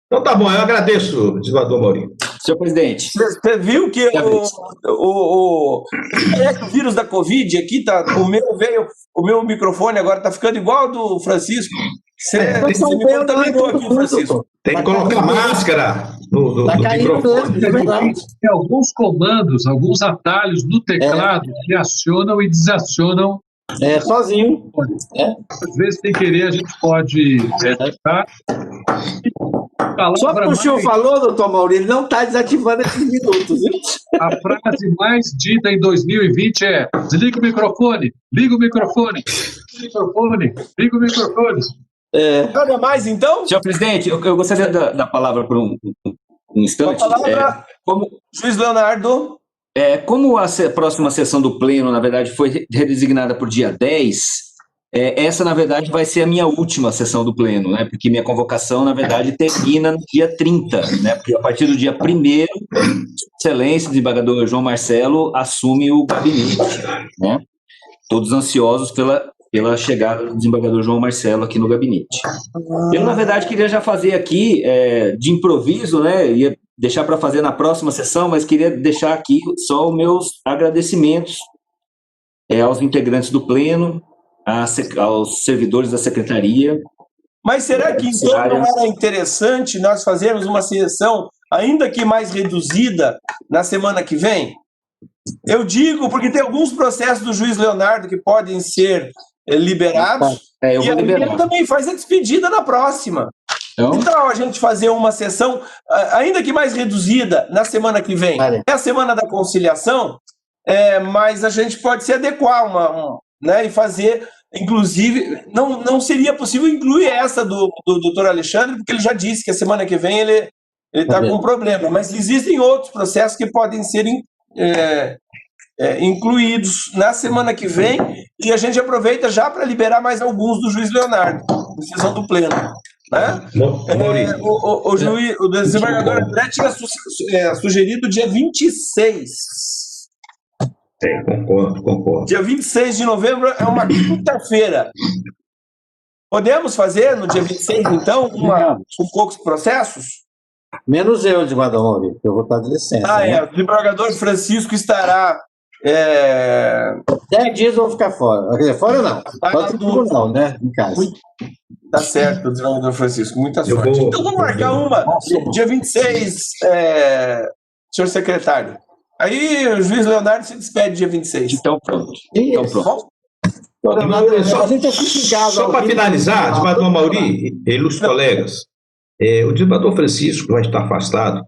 Então tá bom, eu agradeço, desembargador Maurinho. Senhor presidente. Você viu que o vírus da Covid aqui tá. O meu microfone agora tá ficando igual ao do Francisco. Você me contaminou aqui, Francisco. Tem que colocar máscara no microfone. Tem alguns comandos, alguns atalhos no teclado que acionam e desacionam. Sozinho. Às vezes, sem querer, a gente pode editar. Só porque o senhor falou, doutor Maurinho, ele não está desativando esses minutos, viu? A frase mais dita em 2020 é: desliga o microfone, liga o microfone, liga o microfone. Nada mais, então? Senhor presidente, eu gostaria de dar a palavra por um instante. A palavra, juiz Leonardo. Como a próxima sessão do Pleno, na verdade, foi redesignada por dia 10, essa, na verdade, vai ser a minha última sessão do Pleno, né? Porque minha convocação, na verdade, termina no dia 30, né? Porque a partir do dia 1º, Excelência, o desembargador João Marcelo assume o gabinete, né? Todos ansiosos pela chegada do desembargador João Marcelo aqui no gabinete. Eu, na verdade, queria já fazer aqui, de improviso, né? Ia deixar para fazer na próxima sessão, mas queria deixar aqui só os meus agradecimentos aos integrantes do Pleno, aos servidores da Secretaria. Mas será que então não era interessante nós fazermos uma sessão, ainda que mais reduzida, na semana que vem? Eu digo porque tem alguns processos do juiz Leonardo que podem ser liberados, eu vou liberar. Ele também faz a despedida na próxima. Então, a gente fazer uma sessão, ainda que mais reduzida, na semana que vem. É a semana da conciliação, mas a gente pode se adequar né, e fazer, inclusive, não seria possível incluir essa do doutor Alexandre, porque ele já disse que a semana que vem ele está com um problema, mas existem outros processos que podem ser incluídos na semana que vem, e a gente aproveita já para liberar mais alguns do juiz Leonardo, em sessão do Pleno. Né? O desembargador André tinha sugerido dia 26. Concordo. Dia 26 de novembro é uma quinta-feira. Podemos fazer no dia 26, então, com poucos processos? Menos eu, desembargador Maurinho, eu vou estar de licença. O desembargador Francisco estará... 10 dias eu vou ficar fora. Fora não. Não, né? Em casa. Tá certo, desembargador Francisco. Muita sorte. Então vamos marcar uma. Dia 26, senhor secretário. Aí o juiz Leonardo se despede dia 26. Então pronto. Só para finalizar, desembargador Maurinho e ilustres colegas, o desembargador Francisco vai estar afastado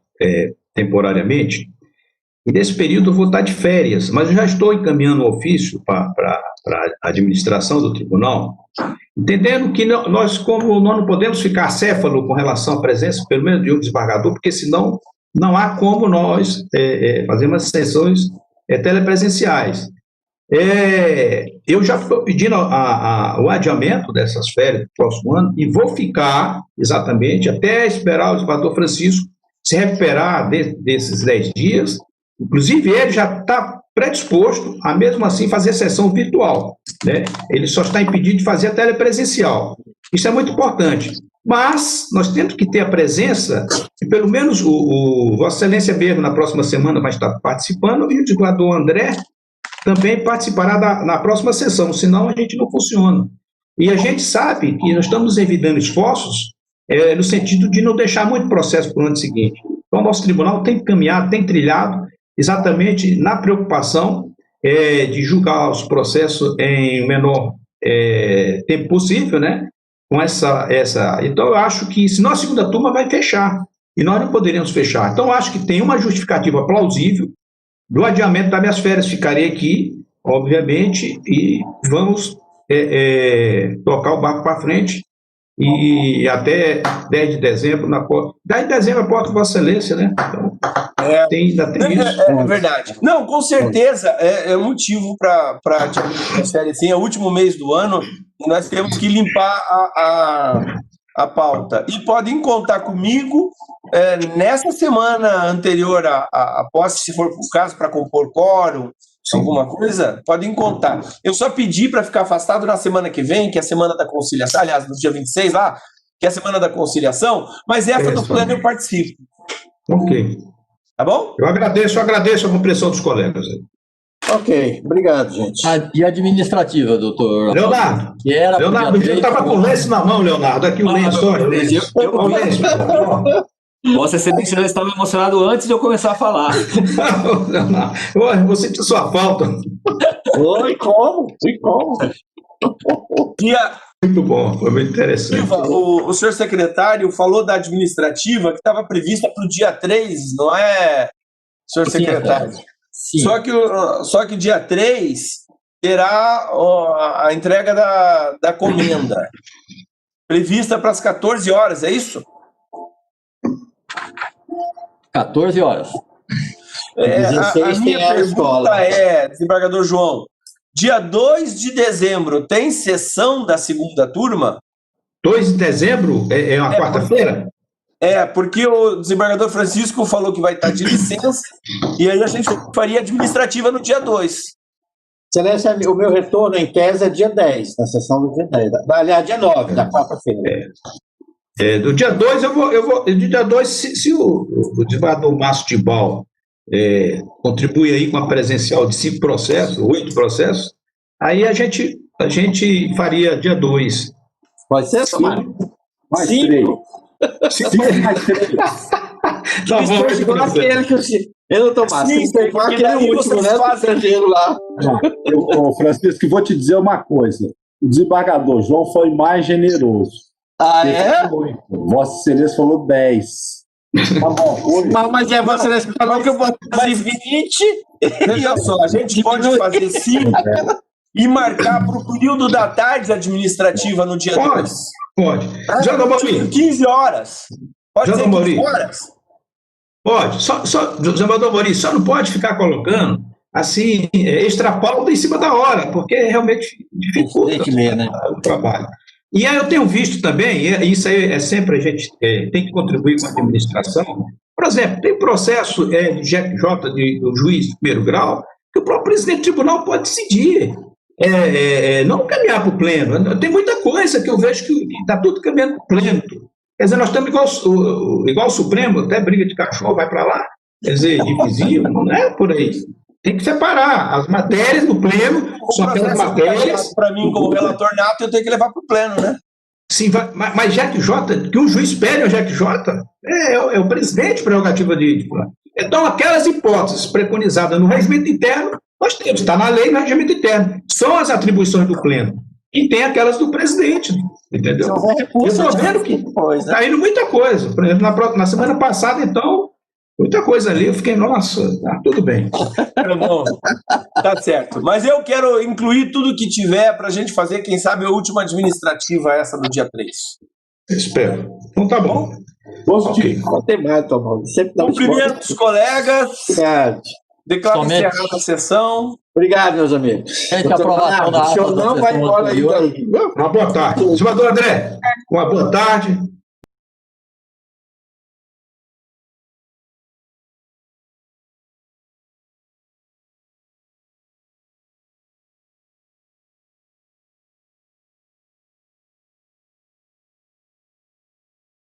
temporariamente. E nesse período eu vou estar de férias, mas eu já estou encaminhando um ofício para a administração do tribunal, entendendo que nós não podemos ficar acéfalo com relação à presença, pelo menos de um desembargador, porque senão não há como nós fazermos sessões telepresenciais. Eu já estou pedindo o adiamento dessas férias do próximo ano e vou ficar exatamente até esperar o desembargador Francisco se recuperar desses 10 dias. Inclusive, ele já está predisposto a, mesmo assim, fazer sessão virtual, né? Ele só está impedido de fazer a telepresencial. Isso é muito importante. Mas nós temos que ter a presença, e pelo menos o Vossa Excelência mesmo, na próxima semana, vai estar participando, e o desembargador André também participará na próxima sessão, senão a gente não funciona. E a gente sabe que nós estamos evitando esforços no sentido de não deixar muito processo para o ano seguinte. Então, o nosso tribunal tem caminhado, tem trilhado, exatamente na preocupação de julgar os processos em o menor tempo possível, né? Com essa. Então, eu acho que, senão a segunda turma vai fechar, e nós não poderíamos fechar. Então, eu acho que tem uma justificativa plausível do adiamento das minhas férias. Ficarei aqui, obviamente, e vamos tocar o barco para frente e até 10 de dezembro, 10 de dezembro a porta de Vossa Excelência, né? Então, ainda tem isso. É verdade. Não, com certeza é motivo para a série assim, é o último mês do ano e nós temos que limpar a pauta. E podem contar comigo nessa semana anterior à posse, se for o caso, para compor quórum, alguma coisa, podem contar. Eu só pedi para ficar afastado na semana que vem, que é a semana da conciliação, aliás, no dia 26 lá, que é a semana da conciliação, mas essa do plano eu participo. Ok. Tá bom? Eu agradeço a compreensão dos colegas. Ok, obrigado, gente. E administrativa, doutor? Leonardo, eu estava com o lenço na mão, Leonardo. Aqui o lenço, olha. Vossa Excelência já estava emocionado antes de eu começar a falar. Eu vou sentir sua falta. Oi, como? Muito bom, foi muito interessante. O senhor secretário falou da administrativa que estava prevista para o dia 3, não é, senhor secretário? Sim. Só que dia 3 terá a entrega da comenda, prevista para as 14 horas, é isso? 14 horas. A minha pergunta é, desembargador João, dia 2 de dezembro tem sessão da segunda turma? 2 de dezembro? É uma quarta-feira? Porque o desembargador Francisco falou que vai estar de licença e aí a gente faria administrativa no dia 2. Excelência, o meu retorno em tese é dia 10, na sessão do dia 10. Aliás, dia 9, da quarta-feira. Do dia 2, do dia 2, se o desembargador Márcio Tibal contribui aí com a presencial de 5 processos, 8 processos, aí a gente faria dia 2. Pode ser, Tomara? Mais 3. Tá bom, igual aquele que eu não tomasse. Tem que pegar aquele último, né? Do lá. Francisco, vou te dizer uma coisa. O desembargador João foi mais generoso. Vossa Excelência falou 10. Tá bom. Mas Vossa Excelência falou que eu vou fazer 20. E olha só, a gente pode fazer 5 e marcar para o período da tarde administrativa no dia 2. Pode. Já não 15 horas. Pode ser 15 horas? Pode. Desembargador Maurício, só não pode ficar colocando assim, extra-pauta em cima da hora, porque realmente dificulta o trabalho. E aí eu tenho visto também, e isso aí é sempre a gente tem que contribuir com a administração. Por exemplo, tem processo de JJ do juiz de primeiro grau, que o próprio presidente do tribunal pode decidir. Não caminhar para o pleno. Tem muita coisa que eu vejo que está tudo caminhando para o pleno. Quer dizer, nós estamos igual o Supremo, até briga de cachorro vai para lá, quer dizer, de vizinho, não é por aí. Tem que separar as matérias do pleno, são aquelas matérias. Para mim, como relator nato, eu tenho que levar para o pleno, né? Sim, mas JJ, que um juiz pede ao JJ, é o presidente prerrogativa de plano. Então, aquelas hipóteses preconizadas no regimento interno, nós temos, está na lei no regimento interno. São as atribuições do pleno. E tem aquelas do presidente, entendeu? Eu estou vendo que está indo muita coisa. Por exemplo, na semana passada, então, muita coisa ali. Eu fiquei, nossa, tudo bem. Não, tá certo. Mas eu quero incluir tudo que tiver para a gente fazer, quem sabe, a última administrativa, essa do dia 3. Espero. Então tá bom. Positivo. Não tem mais, Tomás. Cumprimento os colegas. Obrigado. Declaro encerrada a sessão. Obrigado, meus amigos. Gente, aprovação da o senhor não vai embora aí. Uma boa tarde. Senador André, uma boa tarde.